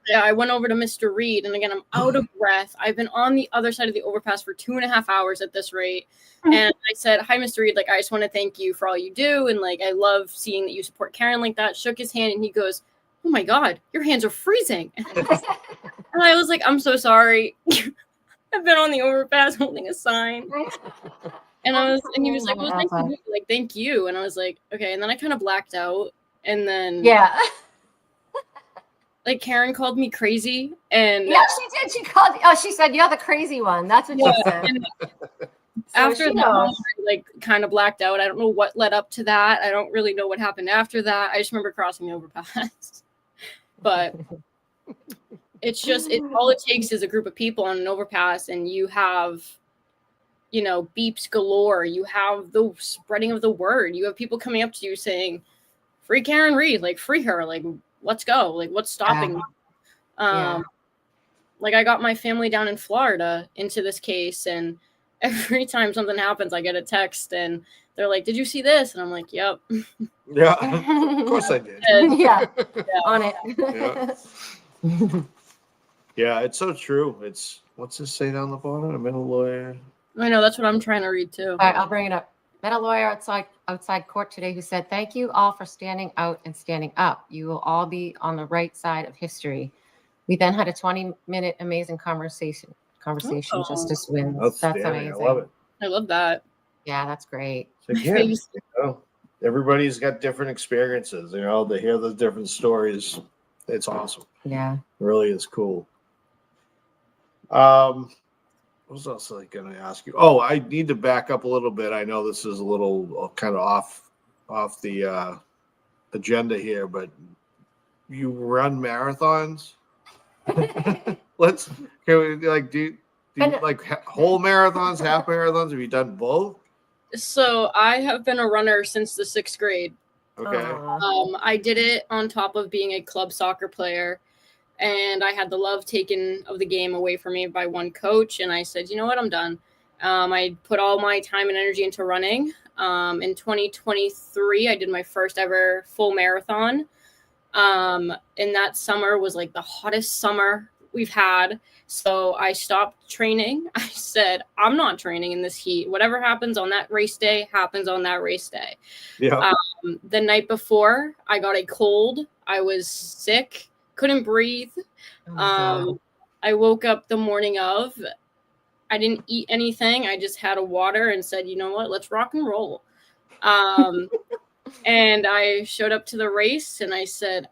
S16: Yeah, I went over to Mr. Reed, and again, I'm out of breath. I've been on the other side of the overpass for 2.5 hours at this rate. And I said, "Hi, Mr. Reed, like, I just want to thank you for all you do. And like, I love seeing that you support Karen like that." Shook his hand, and he goes, "Oh my God, your hands are freezing." And I was like, "I'm so sorry. I've been on the overpass holding a sign." And he was like, "Well, thank you." And I was like, "Okay." And then I kind of blacked out. And then like Karen called me crazy, and
S2: yeah, she did. She said, "You're the crazy one." That's what she said.
S16: And after that, I like kind of blacked out. I don't know what led up to that. I don't really know what happened after that. I just remember crossing the overpass. But it's just all it takes is a group of people on an overpass, and you have beeps galore. You have the spreading of the word. You have people coming up to you saying, "Free Karen Reed, like free her, like let's go, like what's stopping me?" Like I got my family down in Florida into this case, and every time something happens, I get a text, and they're like, "Did you see this?" And I'm like, "Yep."
S3: Yeah, of course I did.
S2: On it.
S3: Yeah, it's so true. It's what's this say down the bottom? I'm in a lawyer.
S16: I know, that's what I'm trying to read too.
S2: All right, I'll bring it up. Met a lawyer outside court today who said, "Thank you all for standing out and standing up. You will all be on the right side of history. We then had a 20-minute amazing conversation. Justice wins. That's
S3: Outstanding.
S2: amazing.
S3: I love it.
S16: I love that.
S2: Yeah, that's great.
S3: Again, everybody's got different experiences. To hear the different stories, it's awesome.
S2: Yeah.
S3: It really is cool. What else was I going to ask you? Oh, I need to back up a little bit. I know this is a little kind of off the agenda here, but you run marathons. Can we do you like whole marathons, half marathons? Have you done both?
S16: So I have been a runner since the 6th grade.
S3: Okay.
S16: I did it on top of being a club soccer player, and I had the love taken of the game away from me by one coach, and I said, you know what, I'm done. I put all my time and energy into running. In 2023, I did my first ever full marathon. And that summer was like the hottest summer we've had. So I stopped training. I said, I'm not training in this heat. Whatever happens on that race day happens on that race day.
S3: Yeah.
S16: The night before, I got a cold. I was sick, couldn't breathe. I woke up the morning of. I didn't eat anything. I just had a water and said, you know what, let's rock and roll. And I showed up to the race and I said,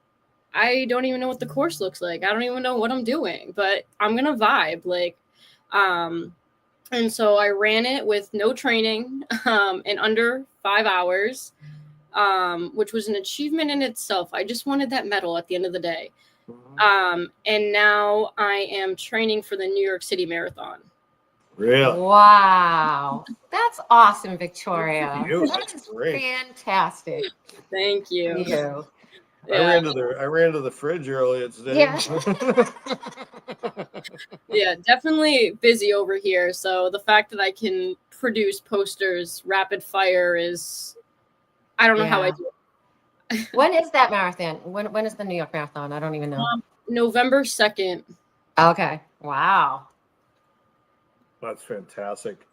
S16: I don't even know what the course looks like. I don't even know what I'm doing, but I'm going to vibe. And so I ran it with no training in under 5 hours, which was an achievement in itself. I just wanted that medal at the end of the day. And now I am training for the New York City Marathon.
S3: Really?
S2: Wow. That's awesome, Victoria.
S3: That's great.
S2: Fantastic.
S16: Thank you.
S2: You.
S3: I ran to the fridge earlier today.
S2: Yeah.
S16: Yeah, definitely busy over here. So the fact that I can produce posters rapid fire is, I don't know how I do it.
S2: When is that marathon? When is the New York Marathon? I don't even know.
S16: November 2nd.
S2: Okay. Wow.
S3: That's fantastic.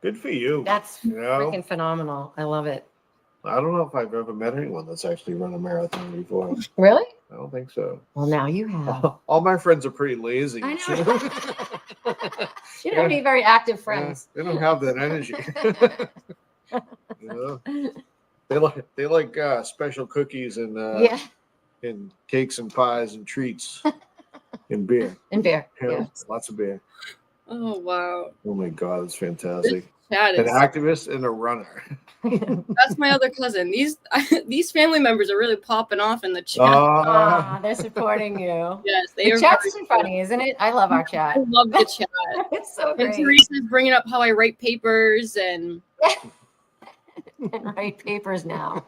S3: Good for you.
S2: That's freaking phenomenal. I love it.
S3: I don't know if I've ever met anyone that's actually run a marathon before.
S2: Really?
S3: I don't think so.
S2: Well, now you have.
S3: All my friends are pretty lazy.
S2: I know. You don't need very active friends.
S3: They don't have that energy. They like special cookies and cakes and pies and treats and beer.
S2: Yeah.
S3: Lots of beer.
S16: Oh, wow.
S3: Oh my God, it's fantastic.
S16: Chat
S3: An
S16: is-
S3: activist and a runner.
S16: That's my other cousin. These family members are really popping off in the chat.
S2: They're supporting you.
S16: Yes, they
S2: The
S16: are.
S2: chat's
S16: very
S2: funny, isn't it? I love our chat.
S16: I love the chat.
S2: It's so
S16: And
S2: great.
S16: Teresa's bringing up how I write papers and
S2: And write papers now.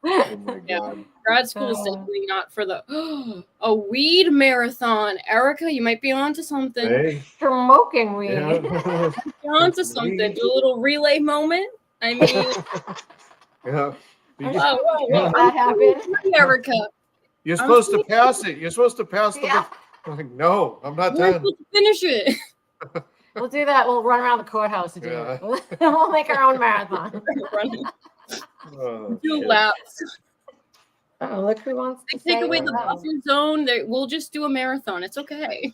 S3: Oh my God.
S16: grad school is definitely not for the a weed marathon. Erica, you might be onto something.
S3: Hey.
S2: Smoking weed.
S3: Yeah.
S16: You're onto something. Do a little relay moment. I mean,
S3: Yeah.
S16: whoa.
S2: That happened.
S16: Erica.
S3: You're supposed to pass it. You're supposed to pass the. I'm like, no, I'm not
S16: We're
S3: done.
S16: supposed to finish it.
S2: We'll do that. We'll run around the courthouse to do it. We'll make our own marathon.
S3: Oh,
S16: Do
S3: shit.
S16: laps.
S2: Oh, look who wants to
S16: Take
S2: say
S16: away the
S2: hello.
S16: buffer zone. We'll just do a marathon. It's okay.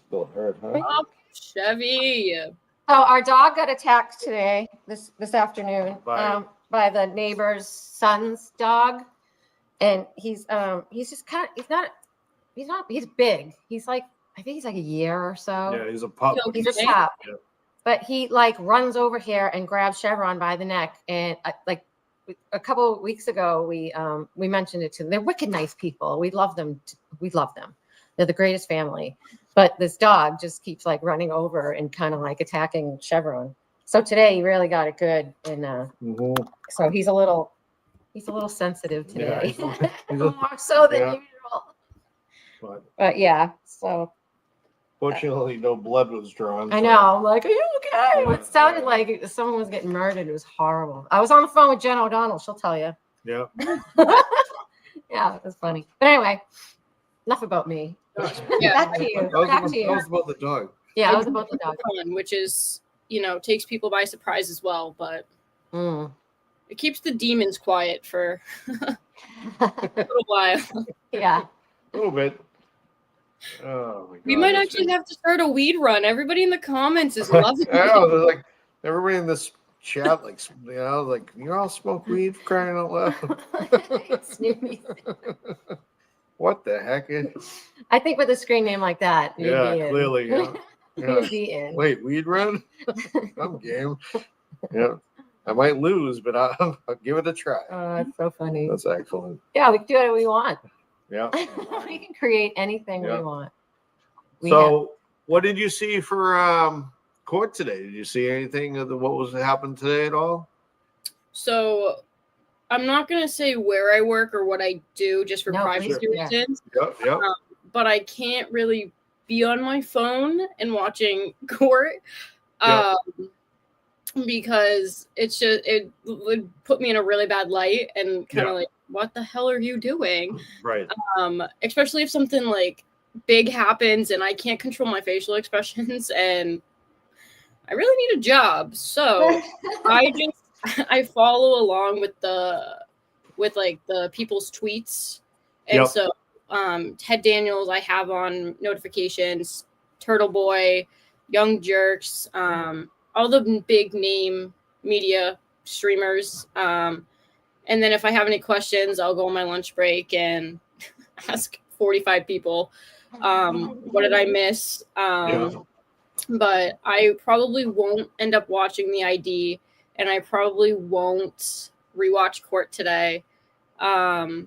S3: Still hurt, huh?
S16: Oh, Chevy.
S2: So our dog got attacked today, this afternoon,
S3: By-
S2: by the neighbor's son's dog, and he's just kind of he's big. He's like, I think he's like a year or so.
S3: Yeah, he's a pup.
S2: He's a pup.
S3: Yeah.
S2: But he like runs over here and grabs Chevron by the neck, and like a couple of weeks ago we mentioned it to them. They're wicked nice people. We love them. We love them. They're the greatest family. But this dog just keeps like running over and kind of like attacking Chevron. So today he really got it good, and so he's a little sensitive today,
S3: Yeah,
S2: more so than
S3: yeah.
S2: usual. But yeah, so
S3: Fortunately, no blood was drawn.
S2: I
S3: so-
S2: know. I'm like, are you okay? It sounded like someone was getting murdered. It was horrible. I was on the phone with Jen O'Donnell. She'll tell you.
S3: Yeah.
S2: Yeah, it was funny. But anyway, enough about me. Back to you. Back to
S3: That
S2: you.
S3: was about the dog.
S2: Yeah, it was about the dog.
S16: Fun, which is, takes people by surprise as well, but it keeps the demons quiet for a little while.
S2: Yeah.
S3: A little bit. Oh my god.
S16: We might
S3: that's
S16: actually
S3: just-
S16: have to start a weed run. Everybody in the comments is loving
S3: I know, they're
S16: it.
S3: like everybody in this chat, like like you all smoke weed for crying out loud. What the heck?
S2: I think with a screen name like that, you'd
S3: Yeah,
S2: be in.
S3: clearly. Yeah.
S2: You'd be in.
S3: Wait, weed run? I'm game. Yeah. I might lose, but I'll give it a try.
S2: Oh, that's so funny.
S3: That's excellent.
S2: Yeah, we can do whatever we want.
S3: Yeah.
S2: We can create anything
S3: Yeah.
S2: we want. We
S3: So, what did you see for court today? Did you see anything of what was happening today at all?
S16: So I'm not gonna say where I work or what I do just for
S2: No,
S16: privacy
S2: please, yeah.
S16: reasons.
S3: Yep, yep.
S16: But I can't really be on my phone and watching court.
S3: Yep.
S16: Because it would put me in a really bad light and kind of like, what the hell are you doing?
S3: Right.
S16: Especially if something like big happens and I can't control my facial expressions and I really need a job. So I follow along with the people's tweets. And
S3: Yep.
S16: so Ted Daniels I have on notifications, Turtle Boy, Young Jerks, all the big name media streamers. And then if I have any questions, I'll go on my lunch break and ask 45 people, what did I miss? But I probably won't end up watching the ID, and I probably won't rewatch court today. I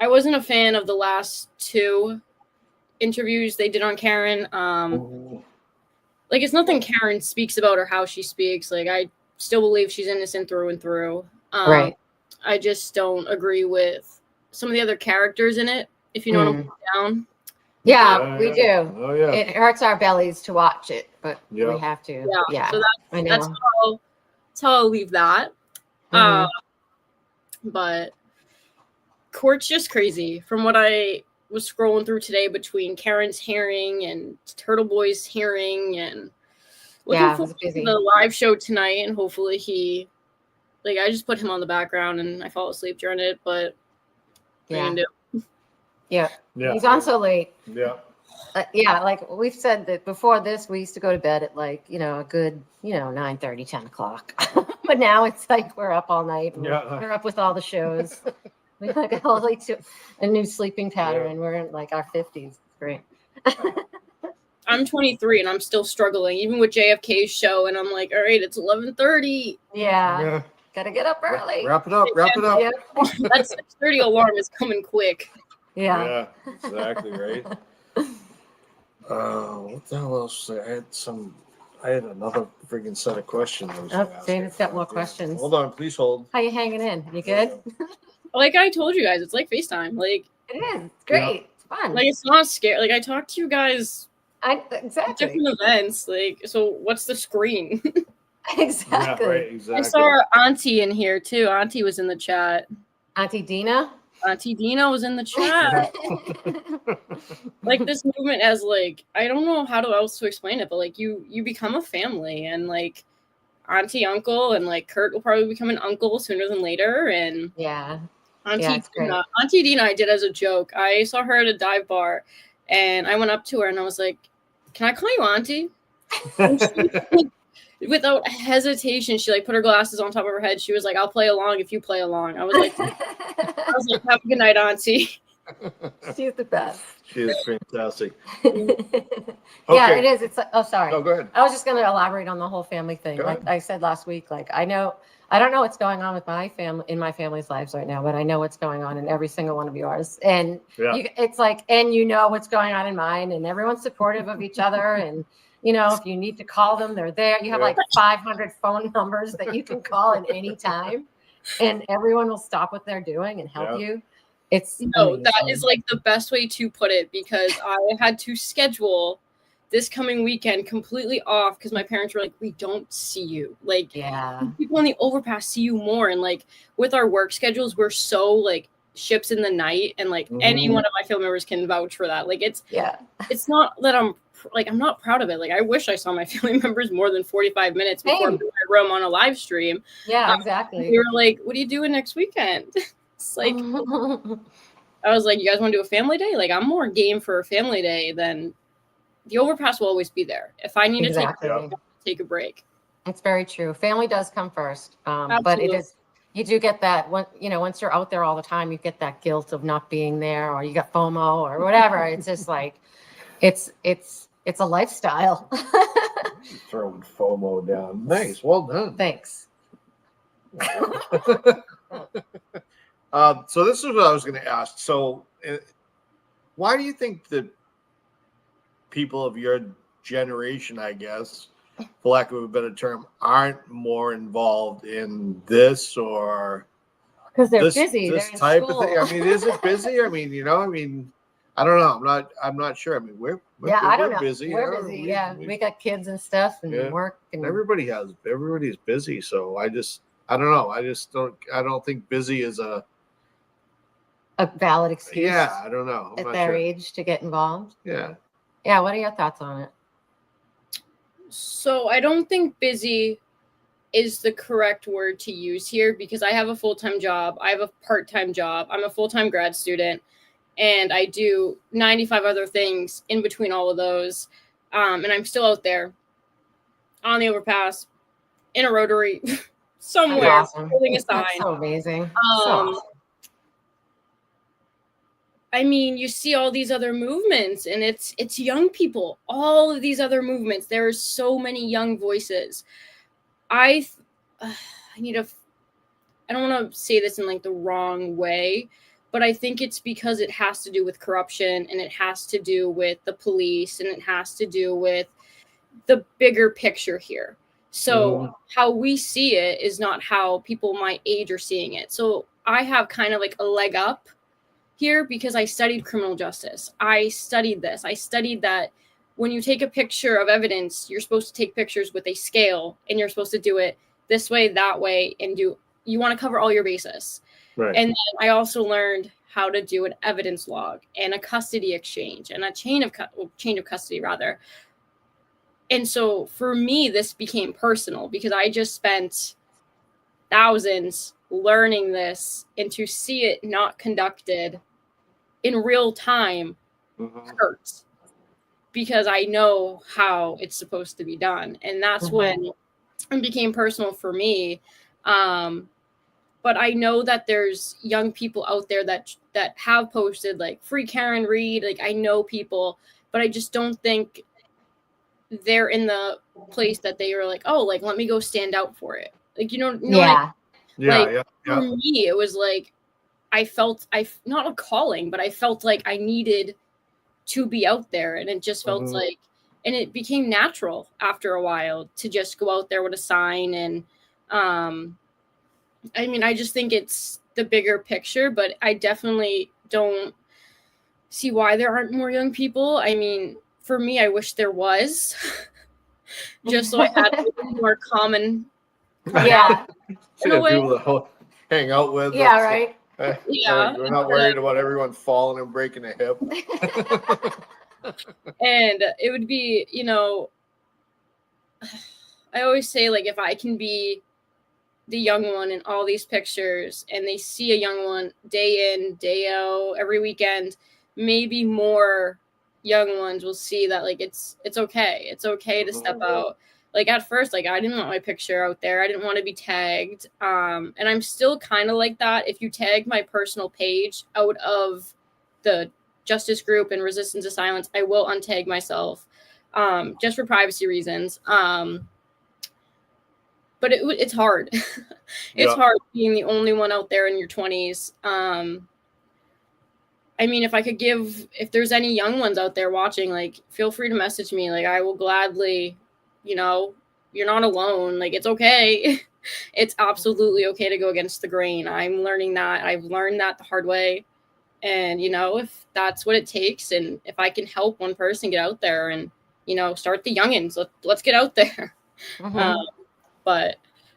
S16: wasn't a fan of the last two interviews they did on Karen. Like, it's nothing Karen speaks about or how she speaks. Like, I still believe she's innocent through and through.
S2: Right.
S16: I just don't agree with some of the other characters in it, if you know what I'm putting down.
S2: Yeah, we do.
S3: Oh, yeah.
S2: It hurts our bellies to watch it, but
S3: Yeah.
S2: we have to.
S16: Yeah.
S2: Yeah.
S16: So
S2: I know.
S16: that's how I'll leave that.
S2: Mhm.
S16: But court's just crazy. From what I was scrolling through today between Karen's hearing and Turtle Boy's hearing, and looking
S2: Yeah, it
S16: forward
S2: was busy.
S16: to the live show tonight, and hopefully I just put him on the background and I fall asleep during it, but what are you gonna do?
S2: Yeah.
S3: Yeah.
S2: He's on so late.
S3: Yeah.
S2: Yeah, like we've said that before this, we used to go to bed at like, a good, 9:30, 10 o'clock. But now it's like we're up all night. And
S3: Yeah.
S2: We're up with all the shows. We like a new sleeping pattern. We're in like our 50s. It's great.
S16: I'm 23 and I'm still struggling, even with JFK's show, and I'm like, all right, it's 11:30.
S2: Yeah. Gotta get up early.
S3: Wrap it up. Wrap it up.
S2: Yeah.
S16: That 6:30 alarm is coming quick.
S2: Yeah.
S3: Exactly right. What the hell else? I had another freaking set of questions. I was gonna ask
S2: David's
S3: you.
S2: got more questions.
S3: Hold on, please hold.
S2: How you hanging in? You good?
S16: Like I told you guys, it's like FaceTime. Like
S2: It is. It's great. It's fun.
S16: Like it's not scary. Like I talk to you guys
S2: exactly.
S16: different events. Like, so what's the screen?
S2: Exactly.
S3: Yeah, right, exactly.
S16: I saw our auntie in here too. Auntie was in the chat.
S2: Auntie Dina?
S16: Auntie Dina was in the chat. Like this movement as like, I don't know how else to explain it, but like you become a family, and like auntie, uncle, and like Kurt will probably become an uncle sooner than later. And
S2: yeah.
S16: Auntie
S2: Yeah, it's great.
S16: Dina, Auntie Dina, I did as a joke. I saw her at a dive bar, and I went up to her and I was like, "Can I call you Auntie?" And she, without hesitation, she like put her glasses on top of her head. She was like, "I'll play along if you play along." I was like, "Have a good night, Auntie."
S2: She's the best.
S3: She is fantastic.
S2: Yeah, it is. It's oh, sorry.
S3: No, go ahead.
S2: I was just going to elaborate on the whole family thing.
S3: Go
S2: Like
S3: ahead.
S2: I said last week, like I don't know what's going on with my family in my family's lives right now, but I know what's going on in every single one of yours. And
S3: Yeah.
S2: it's like, and you know what's going on in mine, and everyone's supportive of each other. And if you need to call them, they're there. You have like 500 phone numbers that you can call at any time, and everyone will stop what they're doing and help
S3: Yeah.
S2: you. It's
S16: No, that
S2: amazing.
S16: is like the best way to put it, because I had to schedule this coming weekend completely off because my parents were like, "We don't see you." Like,
S2: yeah,
S16: people on the overpass see you more, and like with our work schedules, we're so like ships in the night, and like any one of my family members can vouch for that. Like, it's not that I'm not proud of it. Like, I wish I saw my family members more than 45 minutes before
S2: Same.
S16: my room on a live stream.
S2: Yeah, exactly.
S16: They were like, "What are you doing next weekend?" It's like, I was like, you guys want to do a family day? Like, I'm more game for a family day than the overpass will always be there. If I need
S2: Exactly.
S16: to take a break.
S2: It's very true. Family does come first. But it
S16: Absolutely.
S2: is, you do get that when, once you're out there all the time, you get that guilt of not being there, or you got FOMO or whatever. It's just like, it's a lifestyle.
S3: Throwing FOMO down. Nice. Well done.
S2: Thanks.
S3: So this is what I was going to ask. So why do you think that people of your generation, I guess, for lack of a better term, aren't more involved in this, or
S2: because they're
S3: this,
S2: busy?
S3: this
S2: They're in
S3: type
S2: school.
S3: of thing? I mean, is it busy? I mean, I don't know. I'm not sure. I mean, we're
S2: I don't know.
S3: busy.
S2: We're
S3: you know?
S2: busy. We got kids and stuff and work and
S3: Everybody's busy. So I don't know. I don't think busy is a
S2: valid excuse.
S3: Yeah, I don't know. I'm
S2: at
S3: not
S2: their
S3: sure.
S2: age to get involved.
S3: Yeah.
S2: Yeah. What are your thoughts on it?
S16: So I don't think busy is the correct word to use here, because I have a full-time job. I have a part-time job. I'm a full-time grad student, and I do 95 other things in between all of those. And I'm still out there on the overpass, in a rotary, somewhere,
S2: awesome.
S16: holding a sign.
S2: That's so amazing. So awesome.
S16: I mean, you see all these other movements, and it's young people. All of these other movements. There are so many young voices. I don't want to say this in like the wrong way, but I think it's because it has to do with corruption, and it has to do with the police, and it has to do with the bigger picture here. So how we see it is not how people my age are seeing it. So I have kind of like a leg up here because I studied criminal justice. I studied this. I studied that when you take a picture of evidence, you're supposed to take pictures with a scale, and you're supposed to do it this way, that way, and you want to cover all your bases.
S3: Right.
S16: And then I also learned how to do an evidence log and a custody exchange and a chain of custody rather. And so for me, this became personal because I just spent thousands learning this, and to see it not conducted in real time hurts, because I know how it's supposed to be done. And that's when it became personal for me. But I know that there's young people out there that have posted like free Karen Reed. Like, I know people, but I just don't think they're in the place that they were like, oh, like, let me go stand out for it. Like, for me, it was like, I felt not a calling, but I felt like I needed to be out there. And it just felt like, and it became natural after a while to just go out there with a sign. And I mean, I just think it's the bigger picture, but I definitely don't see why there aren't more young people. I mean, for me, I wish there was, just so I had a little more common.
S2: Yeah.
S3: People to hang out with.
S2: Yeah, right.
S16: Yeah.
S3: We're not worried about everyone falling and breaking a hip.
S16: And it would be, I always say, like, if I can be the young one in all these pictures, and they see a young one day in, day out, every weekend, maybe more young ones will see that, like, it's okay. It's okay to step out. Like, at first, like, I didn't want my picture out there. I didn't want to be tagged. And I'm still kind of like that. If you tag my personal page out of the justice group and resistance to silence, I will untag myself, just for privacy reasons. But it's hard. It's hard being the only one out there in your 20s. I mean, if there's any young ones out there watching, like, feel free to message me. Like, I will gladly, you're not alone. Like, it's okay. It's absolutely okay to go against the grain. I'm learning that. I've learned that the hard way. And, if that's what it takes, and if I can help one person get out there and, start the youngins, let's get out there. But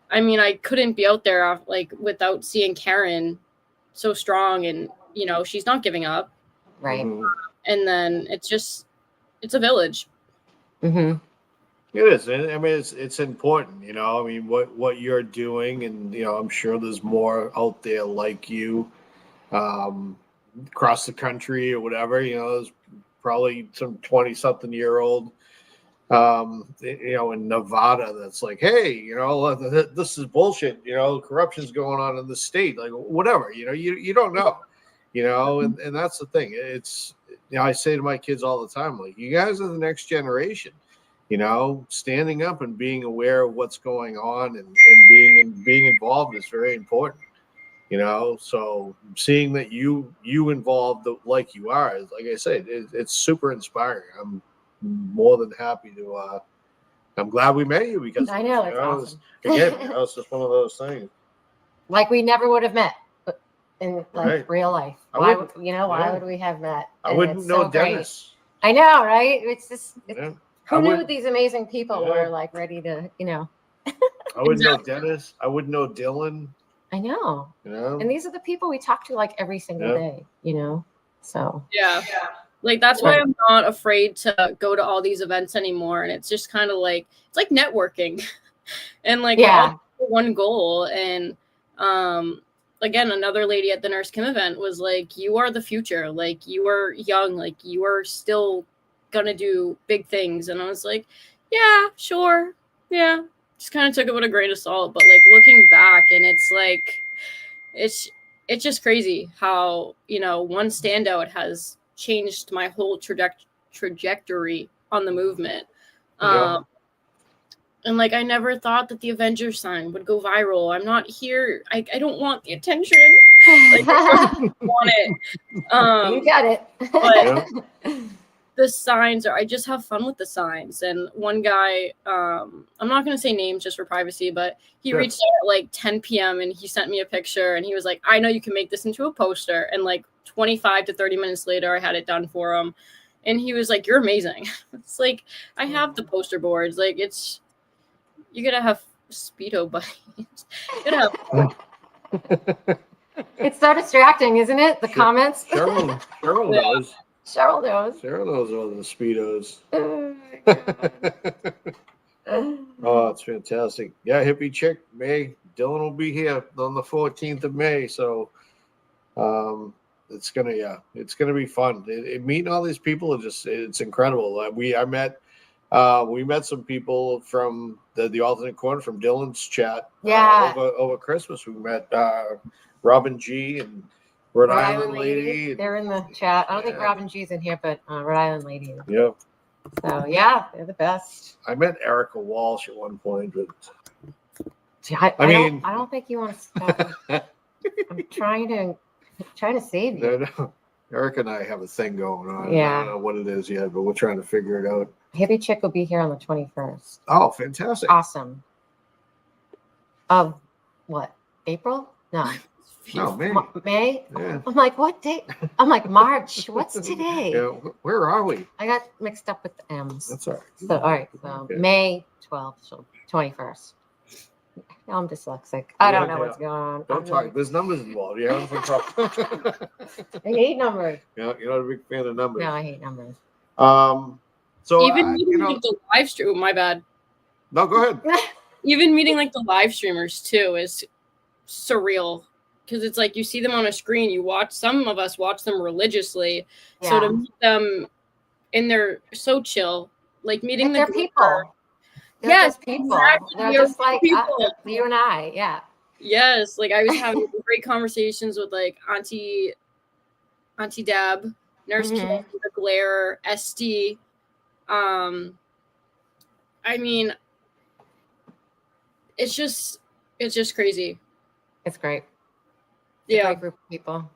S16: I mean, I couldn't be out there like without seeing Karen so strong, and she's not giving up.
S2: Right.
S16: And then it's a village.
S3: It is. I mean, it's important, I mean, what you're doing, and I'm sure there's more out there like you. across the country or whatever. There's probably some 20-something-year-old, in Nevada that's like, hey, this is bullshit. Corruption's going on in the state, like whatever. You don't know. And that's the thing. It's I say to my kids all the time, like, you guys are the next generation. Standing up and being aware of what's going on and being involved is very important. So seeing that you involved like you are, like I said, it's super inspiring. I'm more than happy to. I'm glad we met you because
S2: I know, it's awesome.
S3: It's just one of those things.
S2: Like we never would have met in
S3: Right.
S2: real life. Why would we have met?
S3: I
S2: And
S3: wouldn't
S2: it's
S3: know
S2: so great.
S3: Dennis.
S2: I know, right? It's just
S3: I
S2: who knew
S3: would-
S2: these amazing people
S3: Yeah.
S2: were like ready to,
S3: I wouldn't know Dennis. I wouldn't know Dylan.
S2: I know. And these are the people we talk to like every single
S3: Yeah.
S2: day, So
S16: Yeah. Like that's why I'm not afraid to go to all these events anymore. And it's just kind of like it's like networking. And like we're all for one goal. And again, another lady at the Nurse Kim event was like, you are the future. Like you are young, like you are still gonna do big things. And I was like, yeah, sure. Yeah. Just kind of took it with a grain of salt. But like looking back, and it's like it's just crazy how, one standout has changed my whole trajectory on the movement. And like I never thought that the Avengers sign would go viral. I'm not here. I don't want the attention. Like I don't want it.
S2: You got it.
S16: But the signs I just have fun with the signs. And one guy, I'm not gonna say names just for privacy, but he
S3: Sure.
S16: reached out at like 10 p.m. and he sent me a picture and he was like, I know you can make this into a poster. And like 25 to 30 minutes later, I had it done for him. And he was like, you're amazing. It's like, I have the poster boards. Like you gotta have Speedo buddies. You gotta have
S2: it's so distracting, isn't it? The comments.
S3: Cheryl knows.
S2: Cheryl knows.
S3: Cheryl knows all the Speedos.
S2: Oh,
S3: Oh, it's fantastic. Yeah, hippie chick, May. Dylan will be here on the 14th of May. So it's gonna be fun. Meeting all these people it's incredible. We met some people from the alternate corner from Dylan's chat. Over Christmas. We met Robin G and Rhode Island lady.
S2: They're in the chat. I don't think Robin G's in here, but Rhode Island lady.
S3: Yeah.
S2: So yeah, they're the best.
S3: I met Erica Walsh at one point, but
S2: I
S3: mean,
S2: don't think you want to stop. I'm trying to save you.
S3: no. Erica and I have a thing going on.
S2: Yeah.
S3: I don't know what it is yet, but we're trying to figure it out.
S2: Hippie Chick will be here on the 21st.
S3: Oh, fantastic.
S2: Awesome. Of what? April? No.
S3: No, May.
S2: May?
S3: Yeah.
S2: I'm like, what date? I'm like, March. What's today?
S3: Yeah, where are we?
S2: I got mixed up with the M's.
S3: That's all right.
S2: So, all right. So,
S3: Okay.
S2: May 12th, so 21st. Now I'm dyslexic. I don't know what's going on.
S3: Don't
S2: I'm
S3: talk.
S2: really-
S3: There's numbers involved. You having some trouble?
S2: I hate numbers.
S3: You're not a big fan of numbers.
S2: No, I hate numbers.
S3: So
S16: even meeting like the live stream, my bad.
S3: No, go ahead.
S16: Even meeting like the live streamers too is surreal because it's like you see them on a screen. Some of us watch them religiously. So
S2: Yeah.
S16: to meet them and they're so chill, like meeting
S2: They're
S16: the
S2: people. They're
S16: Yes,
S2: just people.
S16: exactly.
S2: They're
S16: They're
S2: just like
S16: people.
S2: you and I. Yeah.
S16: Yes, like I was having great conversations with like Auntie Deb, Nurse Kim, the Glare, ST. I mean, it's just crazy.
S2: It's great. It's a
S16: Yeah.
S2: great group of people.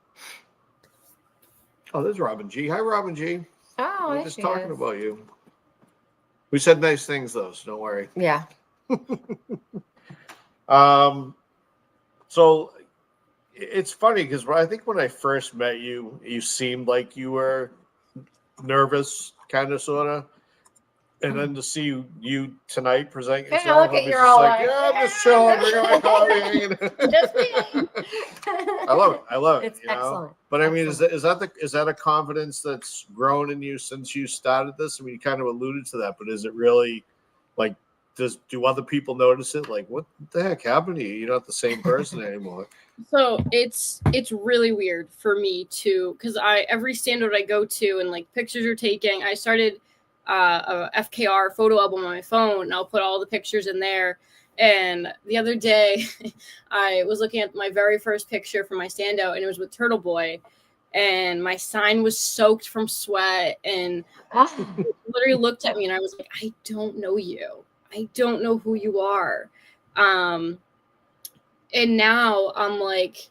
S3: Oh, there's Robin G. Hi, Robin G.
S2: Oh,
S3: We're
S2: there
S3: just
S2: she
S3: talking
S2: is.
S3: about you. We said nice things though, so don't worry.
S2: Yeah.
S3: So it's funny because I think when I first met you, you seemed like you were nervous, kind of, sort of. And then to see you tonight present
S2: Yeah,
S3: yourself,
S2: look at
S3: I'm
S2: you're
S3: just
S2: all
S3: like,
S2: like,
S3: yeah, I'm just chilling, drinking my coffee, hanging out."
S2: Just me.
S3: I love it. I love it.
S2: It's
S3: you know?
S2: excellent.
S3: But I mean, is that a confidence that's grown in you since you started this? I mean, you kind of alluded to that, but is it really like do other people notice it? Like, what the heck happened to you? You're not the same person anymore.
S16: So it's really weird for me too, because every standard I go to and like pictures are taking, I started a FKR photo album on my phone, and I'll put all the pictures in there. And the other day, I was looking at my very first picture for my standout, and it was with Turtle Boy, and my sign was soaked from sweat, and he literally looked at me, and I was like, I don't know you. I don't know who you are. And now I'm like,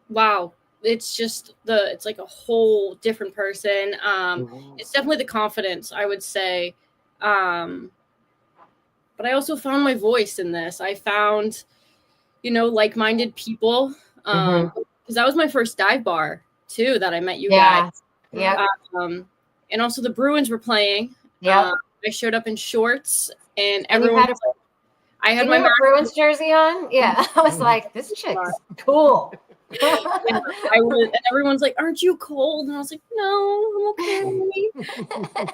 S16: wow, it's just it's like a whole different person. It's definitely the confidence, I would say. But I also found my voice in this. I found, like-minded people. Because that was my first dive bar too, that I met you guys.
S2: Yeah.
S16: And also the Bruins were playing.
S2: Yeah.
S16: I showed up in shorts, and
S2: And you
S16: everyone.
S2: had
S16: I had
S2: Did
S16: my
S2: you have a Bruins jersey on? Yeah. I was like, this chick's cool.
S16: and everyone's like, aren't you cold? And I was like, no, I'm okay.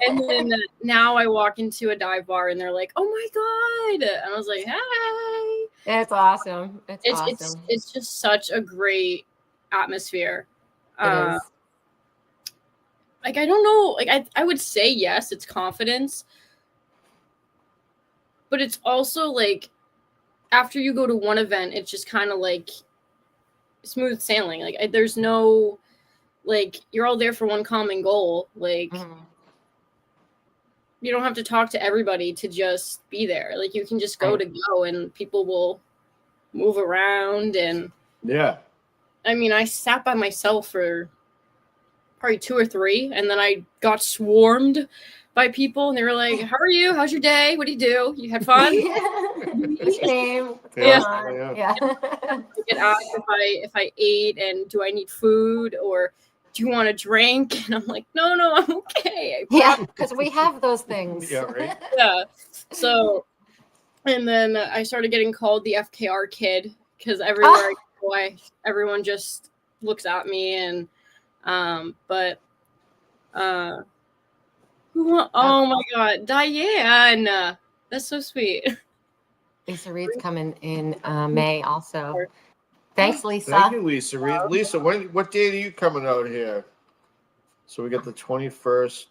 S16: And then now I walk into a dive bar and they're like, oh my God. And I was like, hi.
S2: It's awesome. It's awesome.
S16: It's just such a great atmosphere.
S2: It is.
S16: Like, I don't know, like I would say yes, it's confidence. But it's also like after you go to one event, it's just kind of like smooth sailing. Like there's no, like, you're all there for one common goal. Like you don't have to talk to everybody to just be there. Like you can just go to go, and people will move around. And
S3: yeah,
S16: I mean, I sat by myself for probably 2 or 3, and then I got swarmed by people, and they were like, how are you? How's your day? What do you do? You had fun?
S2: What's your name?
S16: Yeah. Get asked if I ate, and do I need food, or do you want a drink? And I'm like, no, I'm okay.
S2: Yeah, because we have those things.
S3: Yeah, right.
S16: Yeah. So, and then I started getting called the FKR kid, because everywhere I go, everyone just looks at me. And oh my God, Diane, that's so sweet.
S2: Lisa Reed's coming in May also. Thanks, Lisa.
S3: Thank you, Lisa Reed. Lisa, what date are you coming out here? So we got the 21st.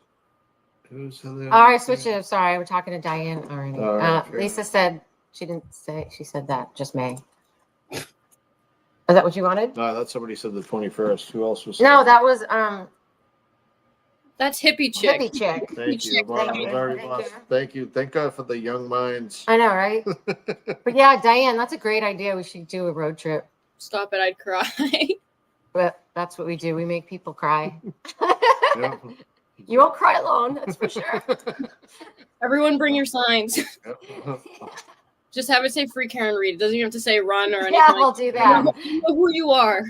S3: Who's in there?
S2: All right, switch it. Sorry, we're talking to Diane already.
S3: All right,
S2: Lisa said she didn't say. She said that just May. Is that what you wanted?
S3: No, that's somebody said the 21st. Who else was?
S2: No, that was
S16: That's hippie chick.
S2: Hippie chick.
S3: Thank you. Very much. Thank you. Thank God for the young minds.
S2: I know, right? But yeah, Diane, that's a great idea. We should do a road trip.
S16: Stop it, I'd cry.
S2: But that's what we do. We make people cry.
S3: Yeah.
S2: You won't cry alone, that's for sure.
S16: Everyone bring your signs. Just have it say free Karen Reed. It doesn't even have to say run or anything.
S2: Yeah, we'll do that.
S16: You know who you are.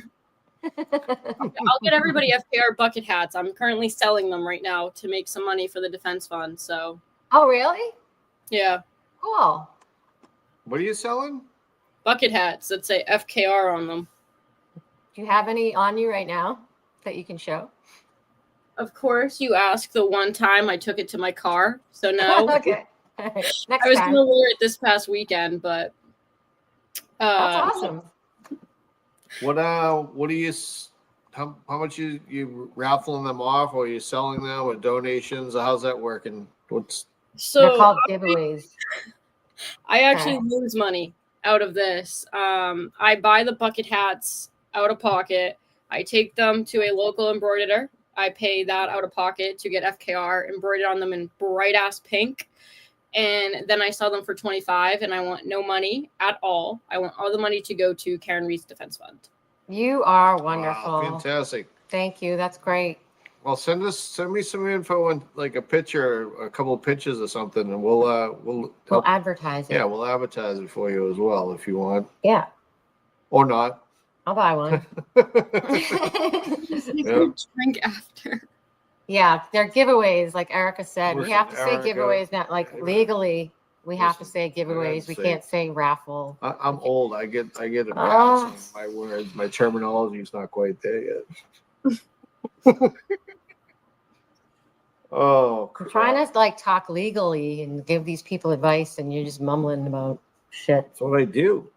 S16: I'll get everybody FKR bucket hats. I'm currently selling them right now to make some money for the defense fund. So.
S2: Oh, really?
S16: Yeah.
S2: Cool.
S3: What are you selling?
S16: Bucket hats that say FKR on them.
S2: Do you have any on you right now that you can show?
S16: Of course, you asked the one time I took it to my car. So no.
S2: Okay. All right. Next
S16: I was
S2: time.
S16: going to wear it this past weekend, but.
S2: That's awesome.
S3: What do you? How much you raffling them off, or are you selling them with donations? Or how's that working?
S2: They're called giveaways.
S16: I actually lose money out of this. I buy the bucket hats out of pocket. I take them to a local embroiderer. I pay that out of pocket to get FKR embroidered on them in bright ass pink. And then I sell them for $25, and I want no money at all. I want all the money to go to Karen Reed's Defense Fund.
S2: You are wonderful.
S3: Wow, fantastic.
S2: Thank you. That's great.
S3: Well, send me some info and like a picture, a couple of pictures or something, and we'll
S2: advertise it.
S3: Yeah, we'll advertise it for you as well if you want.
S2: Yeah.
S3: Or not.
S2: I'll buy one.
S16: Drink after.
S2: Yeah, they're giveaways, like Erica said.
S3: Listen,
S2: we have to say
S3: Erica,
S2: giveaways, not like legally. We have to say giveaways. We can't say raffle.
S3: I'm old. I get it.
S2: Oh.
S3: My words, my terminology is not quite there yet. Oh,
S2: I'm trying to like talk legally and give these people advice, and you're just mumbling about shit.
S3: That's what I do.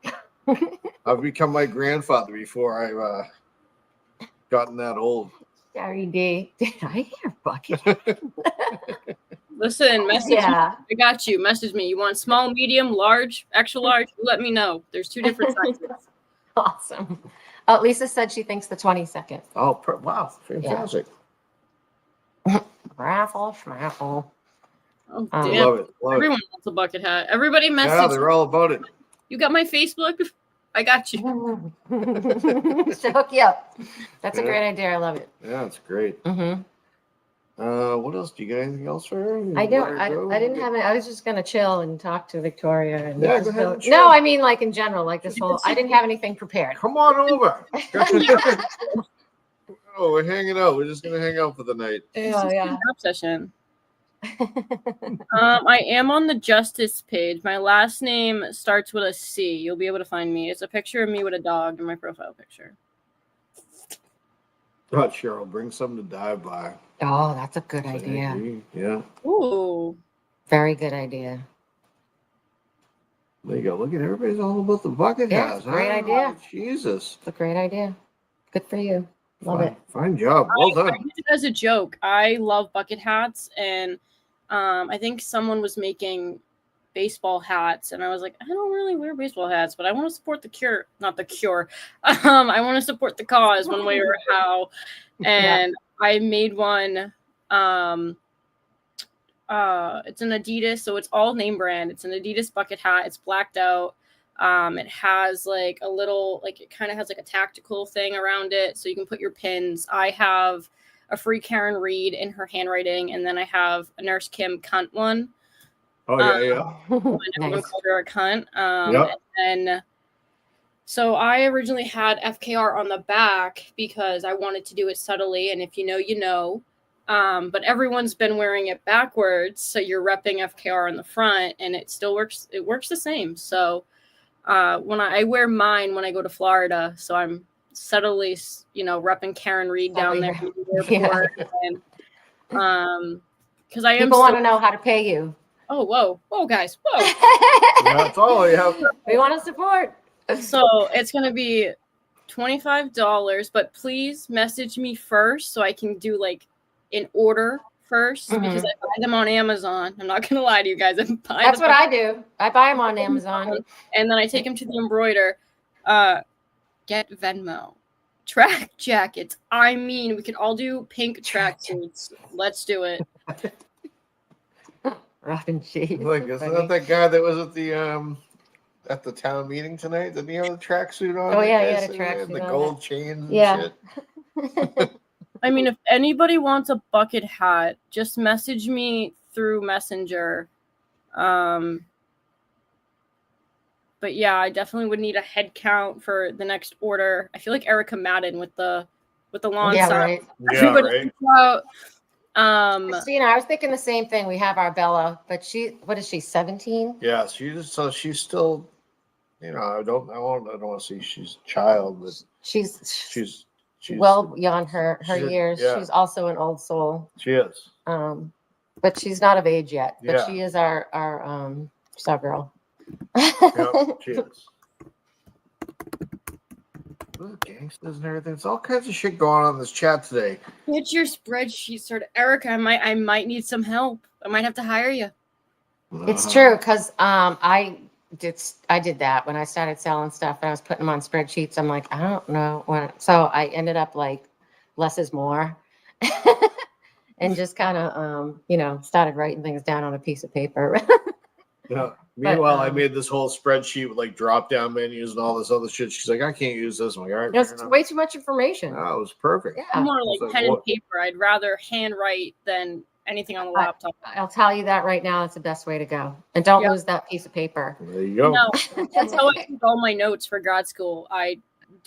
S3: I've become my grandfather before I've gotten that old.
S2: Gary D. Did I hear bucket?
S16: Listen, message
S2: Yeah.
S16: me. I got you. Message me. You want small, medium, large, extra large? You let me know. There's 2 different sizes.
S2: Awesome. Oh, Lisa said she thinks the 22nd.
S3: Oh, wow. Fantastic.
S2: Raffle, schmaffle.
S16: Oh,
S3: I
S16: damn.
S3: love it. Love
S16: Everyone
S3: it.
S16: wants a bucket hat. Everybody message.
S3: Yeah, they're all about it.
S16: You got my Facebook? I got you.
S2: So hook you up. That's a great idea. I love it.
S3: Yeah, it's great.
S2: Mm-hmm.
S3: What else? Do you got anything else for her?
S2: I don't. I didn't have it. I was just gonna chill and talk to Victoria. And
S3: Yeah,
S2: just
S3: go ahead
S2: go-
S3: and chill.
S2: No, I mean like in general, like this whole. I didn't have anything prepared.
S3: Come on over. Oh, we're hanging out. We're just gonna hang out for the night.
S2: Yeah.
S16: Session. I am on the Justice page. My last name starts with a C. You'll be able to find me. It's a picture of me with a dog in my profile picture.
S3: Oh, Cheryl, bring something to dive by.
S2: Oh, that's a good idea.
S3: Yeah.
S16: Ooh.
S2: Very good idea.
S3: There you go. Look at everybody's all about the bucket
S2: Yeah,
S3: hats.
S2: it's a great
S3: huh?
S2: idea.
S3: Jesus.
S2: It's a great idea. Good for you. Love it.
S3: Fine job. Well
S16: I
S3: done.
S16: did it as a joke. I love bucket hats, and I think someone was making baseball hats, and I was like, I don't really wear baseball hats, but I want to support the cure, not the cure. I want to support the cause one way or how. And I made one. It's an Adidas, so it's all name brand. It's an Adidas bucket hat. It's blacked out. It has like a little, like it kind of has like a tactical thing around it, so you can put your pins. I have a Free Karen Reed in her handwriting, and then I have a Nurse Kim cunt one.
S3: Oh yeah.
S16: When everyone called her a cunt.
S3: Yep.
S16: And then, so I originally had FKR on the back because I wanted to do it subtly, and if you know, you know. But everyone's been wearing it backwards, so you're repping FKR on the front, and it still works. It works the same. So when I wear mine when I go to Florida, so I'm subtly, repping Karen Reed down there in the airport, and because I am.
S2: People want to know how to pay you.
S16: Oh, whoa, guys, whoa!
S3: That's all we have.
S2: We want to support.
S16: So it's gonna be $25, but please message me first so I can do like an order first because I buy them on Amazon. I'm not gonna lie to you guys.
S2: That's what I do. I buy them on Amazon,
S16: and then I take them to the embroider. Get Venmo. Track jackets. I mean, we can all do pink track suits. Let's do it.
S2: Robin Shades.
S3: Like, is that that guy that was at the town meeting tonight? Did he have a tracksuit on?
S2: Oh,
S3: that
S2: yeah,
S3: guy
S2: he had a
S3: sitting there,
S2: tracksuit
S3: the
S2: on.
S3: gold chains and
S2: Yeah.
S3: shit.
S16: I mean, if anybody wants a bucket hat, just message me through Messenger. But yeah, I definitely would need a head count for the next order. I feel like Erica Madden with the lawn
S2: Yeah,
S16: sign.
S2: right.
S16: Everybody freak out.
S2: Christina, I was thinking the same thing. We have our Bella, but what is she, 17?
S3: Yeah, she's still, I don't want to say she's a child, but
S2: She's
S3: she's
S2: well beyond her
S3: she's a-
S2: years.
S3: yeah.
S2: She's also an old soul.
S3: She is.
S2: But she's not of age yet. But
S3: Yeah.
S2: she is our star girl.
S3: Yep, she is. Ooh, gangsters and everything. It's all kinds of shit going on in this chat today.
S16: Get your spreadsheet started. Erica, I might need some help. I might have to hire you.
S2: It's true because I did that when I started selling stuff and I was putting them on spreadsheets. I'm like, I don't know what. So I ended up like less is more, and just kind of started writing things down on a piece of paper.
S3: Yeah. Meanwhile, I made this whole spreadsheet with like drop down menus and all this other shit. She's like, I can't use this. I'm like, all right.
S2: It's
S3: fair enough.
S2: way too much information.
S3: Oh, it was perfect.
S2: Yeah.
S16: I'm more
S3: It's
S16: like
S3: like,
S16: pen and
S3: what?
S16: paper. I'd rather handwrite than anything on the laptop.
S2: I'll tell you that right now. It's the best way to go. And don't
S16: Yeah.
S2: lose that piece of paper.
S3: There you go.
S16: No, that's how I keep all my notes for grad school. I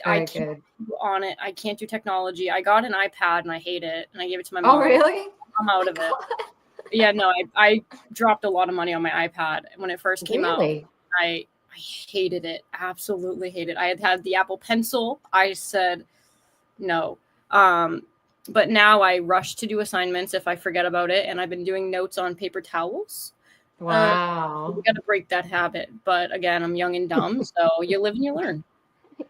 S2: Very
S16: can't
S2: good.
S16: do on it. I can't do technology. I got an iPad and I hate it, and I gave it to my mom.
S2: Oh, really?
S16: I'm out of it. Yeah, no, I dropped a lot of money on my iPad when it first came out.
S2: Really?
S16: I hated it. Absolutely hated it. I had the Apple Pencil. I said no. but now I rush to do assignments if I forget about it, and I've been doing notes on paper towels.
S2: Wow.
S16: We got to break that habit. But again, I'm young and dumb, so you live and you learn.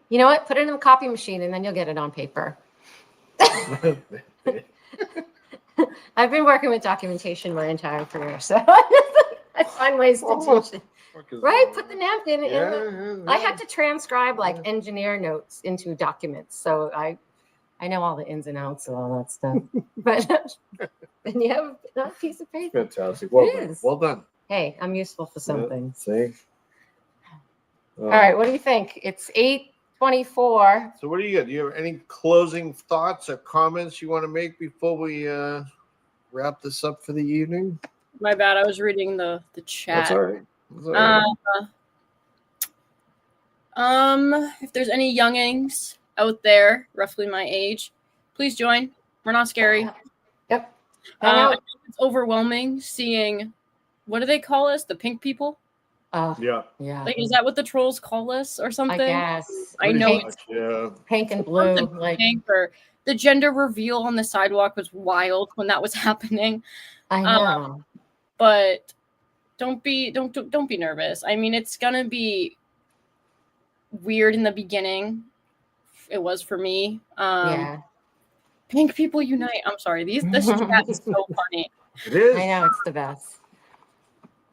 S2: You know what? Put it in the copy machine and then you'll get it on paper. I've been working with documentation my entire career, so I find ways to teach it. Right? Put the napkin in. I had to transcribe like engineer notes into documents, so I know all the ins and outs of all that stuff. But then you have a piece of paper.
S3: Fantastic. Well
S2: It
S3: done.
S2: is.
S3: Well done.
S2: Hey, I'm useful for some
S3: Yeah,
S2: things.
S3: see?
S2: All right, what do you think? It's 8:24.
S3: So what do you got? Do you have any closing thoughts or comments you want to make before we wrap this up for the evening?
S16: My bad. I was reading the chat.
S3: That's all right. That's all right.
S16: If there's any youngings out there, roughly my age, please join. We're not scary.
S2: Yep. Hang out.
S16: It's overwhelming seeing, what do they call us? The pink people?
S3: Yeah.
S2: Yeah.
S16: Like, is that what the trolls call us or something?
S2: I guess.
S16: I know
S3: Pretty
S16: it's
S3: much, yeah.
S2: Pink and blue.
S16: something
S2: Like
S16: pink, or the gender reveal on the sidewalk was wild when that was happening.
S2: I know.
S16: But don't be nervous. I mean, it's gonna be weird in the beginning. It was for me.
S2: Yeah.
S16: Pink people unite. I'm sorry. This chat is so funny.
S3: It is.
S2: I know, it's the best.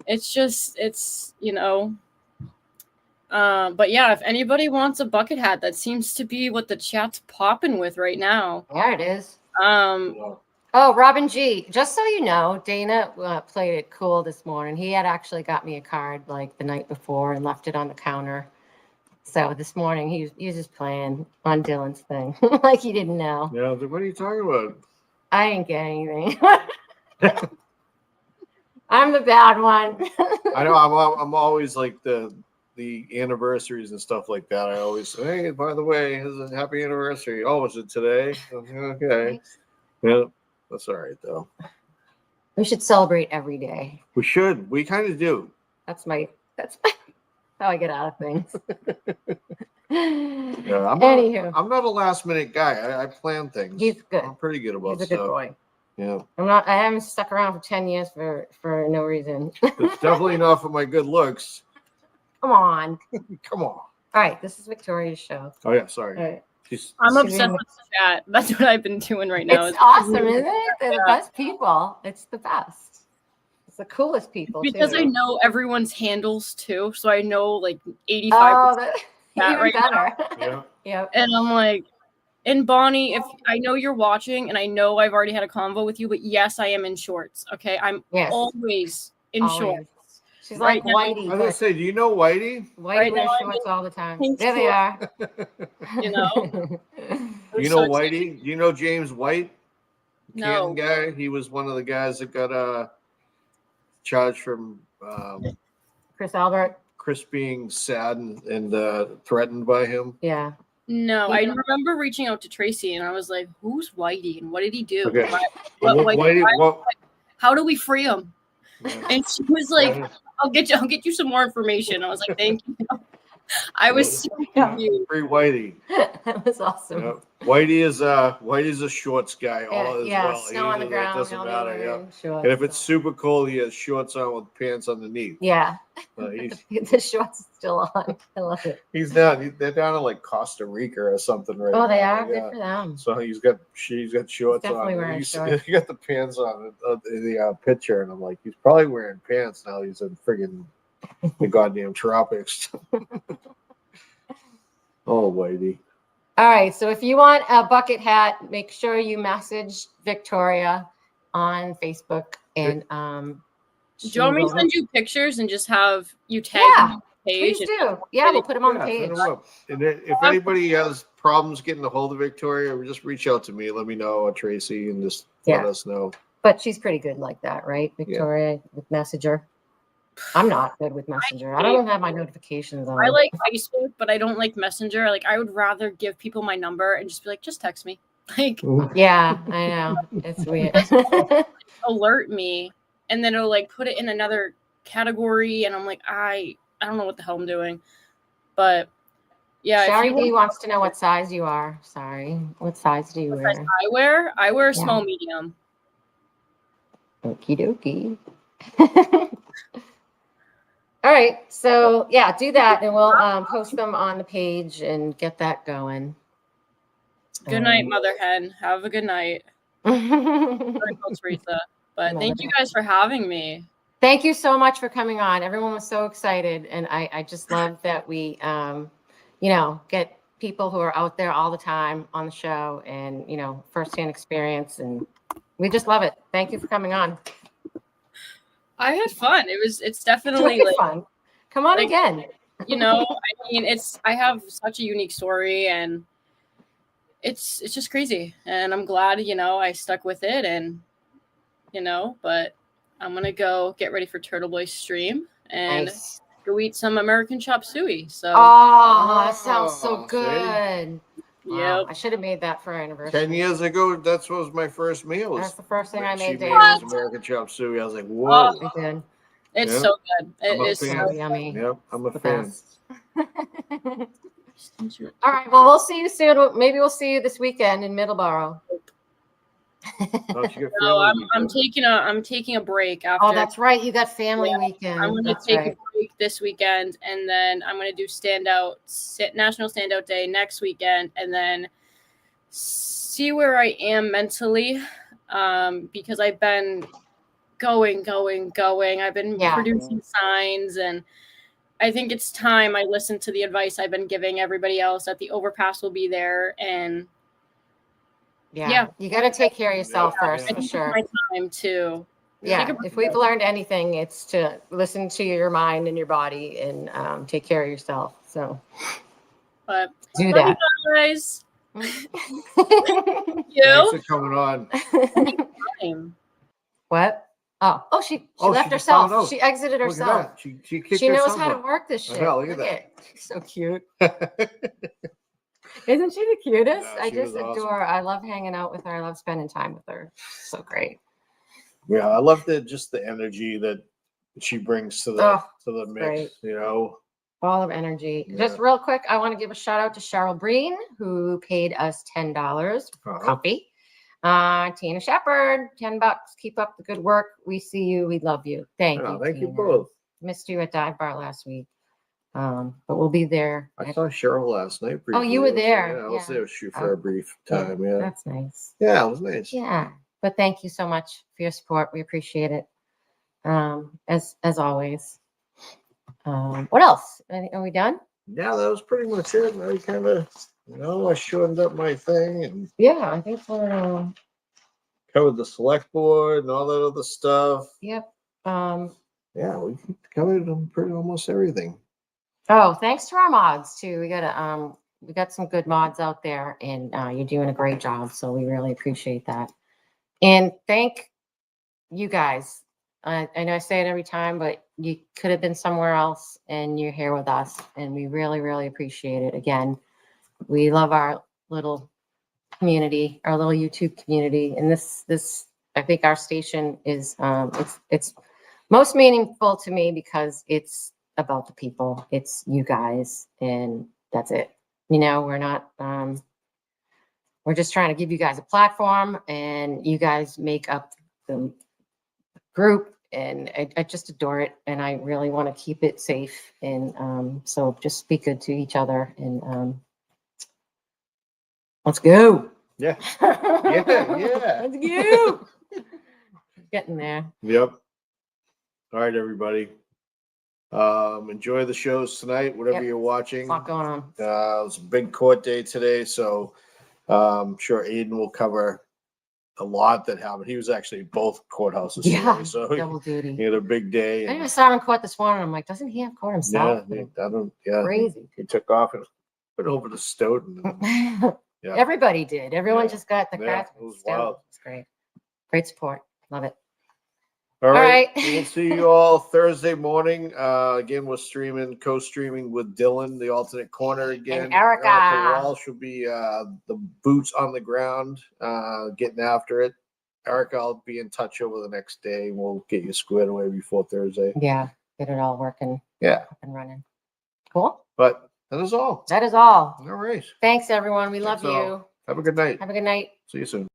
S16: It's you know. But yeah, if anybody wants a bucket hat, that seems to be what the chat's popping with right now.
S2: Yeah, it is.
S16: Oh,
S2: Robin G, just so you know, Dana played it cool this morning. He had actually got me a card like the night before and left it on the counter. So this morning he was just playing on Dylan's thing like he didn't know.
S3: Yeah, what are you talking about?
S2: I didn't get anything. I'm the bad one.
S3: I know. I'm always like the anniversaries and stuff like that. I always say, hey, by the way, it's a happy anniversary. Oh, is it today? Okay. Yeah, that's all right though.
S2: We should celebrate every day.
S3: We should. We kind of do.
S2: That's how I get out of things.
S3: Yeah,
S2: Anywho.
S3: I'm not a last minute guy. I plan things.
S2: He's good.
S3: I'm pretty good about
S2: He's a good
S3: stuff.
S2: boy.
S3: Yeah.
S2: I haven't stuck around for 10 years for no reason.
S3: It's definitely not for my good looks.
S2: Come on.
S3: Come on.
S2: All right, this is Victoria's show.
S3: Oh yeah, sorry.
S2: All right.
S16: I'm obsessed with the chat. That's what I've been doing right now.
S2: It's awesome, isn't it? They're the best people. It's the best. It's the coolest people.
S16: Because
S2: too.
S16: I know everyone's handles too, so I know like 85%
S2: Oh,
S16: that
S2: even
S16: right
S2: better.
S16: now.
S3: Yeah.
S2: Yep.
S16: And I'm like, and Bonnie, if I know you're watching, and I know I've already had a convo with you, but yes, I am in shorts. Okay, I'm always in shorts.
S2: She's
S16: Right
S2: like
S16: now-
S2: Whitey.
S3: I was gonna say, do you know Whitey?
S2: Whitey
S16: Right
S2: wears
S16: now I'm
S2: shorts
S16: in
S2: all the time.
S16: pink
S2: There they are.
S16: You know.
S3: You know Whitey? Do you know James White?
S16: No.
S3: Canton guy. He was one of the guys that got charged from
S2: Chris Albert.
S3: Chris being sad and threatened by him.
S2: Yeah.
S16: No, I remember reaching out to Tracy, and I was like, "Who's Whitey, and what did he do?
S3: Okay.
S16: Why- how do we free him?" And she was like, I'll get you some more information. I was like, thank you. I was so confused.
S3: Free Whitey.
S2: That was awesome.
S3: Yeah. Whitey's a shorts guy. As
S2: Yeah,
S3: well.
S2: snow on the ground,
S3: It doesn't
S2: he'll be
S3: matter.
S2: wearing
S3: Yeah.
S2: shorts,
S3: And if it's super cold, he has shorts on with pants underneath.
S2: Yeah.
S3: He's
S2: The shorts are still on. I love it.
S3: they're down in like Costa Rica or something right
S2: Oh, they
S3: now.
S2: are? Good for them.
S3: So he's got shorts
S2: definitely
S3: on.
S2: wearing
S3: He's
S2: shorts.
S3: he got the pants on in the picture, and I'm like, he's probably wearing pants now. He's in friggin' the goddamn tropics. Oh, Whitey.
S2: All right. So if you want a bucket hat, make sure you message Victoria on Facebook and
S16: Do you want me to send you pictures and just have you tag
S2: Yeah,
S16: them on the page?
S2: please do. Yeah, we'll put them on the page.
S3: Send 'em up. And then if anybody has problems getting a hold of Victoria, just reach out to me. Let me know, or Tracy, and just let us know.
S2: But she's pretty good like that, right, Victoria, with Messenger? I'm not good with Messenger. I don't even have my notifications on.
S16: I like Facebook, but I don't like Messenger. Like, I would rather give people my number and just be like, just text me. Like,
S2: Yeah, I know. It's weird.
S16: alert me, and then it'll like put it in another category, and I'm like, I don't know what the hell I'm doing. But Yeah, if
S2: Shari
S16: you
S2: B
S16: want
S2: wants to know what size you are. Sorry. What size do you
S16: what size
S2: wear?
S16: I wear a
S2: Yeah.
S16: small medium.
S2: Okie dokie. All right. So yeah, do that and we'll post them on the page and get that going.
S16: Good night, Mother Hen. Have a good night. Teresa. But thank you guys for having me.
S2: Thank you so much for coming on. Everyone was so excited. And I just love that we, you know, get people who are out there all the time on the show and, you know, firsthand experience. And we just love it. Thank you for coming on.
S16: I had fun. It's definitely like
S2: fun. Come on
S16: like,
S2: again.
S16: You know, I mean, I have such a unique story and it's just crazy. And I'm glad, you know, I stuck with it and, you know, but I'm going to go get ready for Turtle Boy stream and go eat some American chop suey. So,
S2: Oh, that sounds so good.
S16: yeah,
S2: Wow, I should have made that for our anniversary.
S3: 10 years ago, that was my first meal.
S2: That's the first thing I made.
S3: She made
S2: Dave.
S3: this American chop suey. I was like, whoa.
S2: I did.
S16: It's
S3: Yep.
S16: so good.
S3: I'm a
S16: It is
S3: fan.
S16: so
S2: yummy.
S3: Yep, I'm a
S2: The
S3: fan.
S2: best. All right. Well, we'll see you soon. Maybe we'll see you this weekend in Middleborough.
S16: No, I'm taking a break after.
S2: Oh, that's right. You got family weekend.
S16: I'm going to
S2: That's
S16: take
S2: right.
S16: a break this weekend, and then I'm going to do National Standout Day next weekend, and then see where I am mentally, because I've been going. I've been producing signs, and I think it's time I listen to the advice I've been giving everybody else that the overpass will be there, and
S2: Yeah. You got to take care of yourself first,
S16: I
S2: for
S16: think it's
S2: sure.
S16: my time to
S2: Yeah.
S16: take a break.
S2: If we've learned anything, it's to listen to your mind and your body and take care of yourself. So
S16: But
S2: do
S16: love
S2: that.
S16: you guys.
S3: Thanks for coming on.
S2: What? Oh, she
S3: Oh,
S2: left
S3: she just found
S2: herself.
S3: out.
S2: She exited
S3: Look at
S2: herself.
S3: that. She kicked
S2: She knows
S3: herself
S2: how to
S3: out.
S2: work this
S3: I
S2: shit.
S3: know, look at that.
S2: She's so cute. Isn't she the cutest?
S3: Yeah,
S2: I
S3: she
S2: just
S3: was awesome.
S2: adore her. I love hanging out with her. I love spending time with her. So great.
S3: Yeah, I love just the energy that she brings to the mix,
S2: great.
S3: you know.
S2: Ball of energy. Just real quick, I want to give a shout out to Cheryl Breen, who paid us $10 for coffee. Tina Shepard, $10. Keep up the good work. We see you. We love you. Thank you.
S3: Thank you
S2: Tina.
S3: both.
S2: Missed you at Dive Bar last week. But we'll be there.
S3: I saw Cheryl last night.
S2: Oh, you were there.
S3: Yeah, I was there for a brief time. Yeah,
S2: that's nice.
S3: Yeah, it was nice.
S2: Yeah, but thank you so much for your support. We appreciate it. As always. What else? Are we done?
S3: Yeah, that was pretty much it. I kind of, I shortened up my thing and
S2: Yeah, I think we're.
S3: covered the select board and all that other stuff.
S2: Yep.
S3: Yeah, we covered almost everything.
S2: Oh, thanks to our mods too. We got some good mods out there, and you're doing a great job. So we really appreciate that. And thank you guys. I know I say it every time, but you could have been somewhere else, and you're here with us, and we really, really appreciate it. Again, we love our little community, our little YouTube community, and this I think our station is it's most meaningful to me because it's about the people. It's you guys, and that's it. We're not we're just trying to give you guys a platform, and you guys make up the group, and I just adore it, and I really want to keep it safe, and so just be good to each other, and let's go.
S3: Yeah. Yeah.
S2: Let's go. Getting there.
S3: Yep. All right, everybody. Enjoy the shows tonight, whatever you're watching.
S2: A lot going on.
S3: It was a big court day today, so I'm sure Aiden will cover a lot that happened. He was actually at both courthouses today, so
S2: double duty.
S3: he had a big day.
S2: I saw him in court this morning. I'm like, doesn't he have court himself?
S3: Crazy. He took off and went over to Stoughton. Yeah.
S2: Everybody did. Everyone just got the
S3: Yeah,
S2: crowd.
S3: it was wild.
S2: It's great. Great support. Love it.
S3: All right.
S2: right.
S3: We'll see you all Thursday morning. Again, we're co-streaming with Dylan, the alternate corner again.
S2: And Erica.
S3: Walsh will be the boots on the ground, getting after it. Erica, I'll be in touch over the next day. We'll get you squared away before Thursday.
S2: Yeah, get it all working.
S3: Yeah.
S2: Up and running. Cool.
S3: But That is all.
S2: That is all.
S3: All right.
S2: Thanks, everyone. We love
S3: Thanks all.
S2: you.
S3: Have a good night.
S2: Have a good night.
S3: See you soon.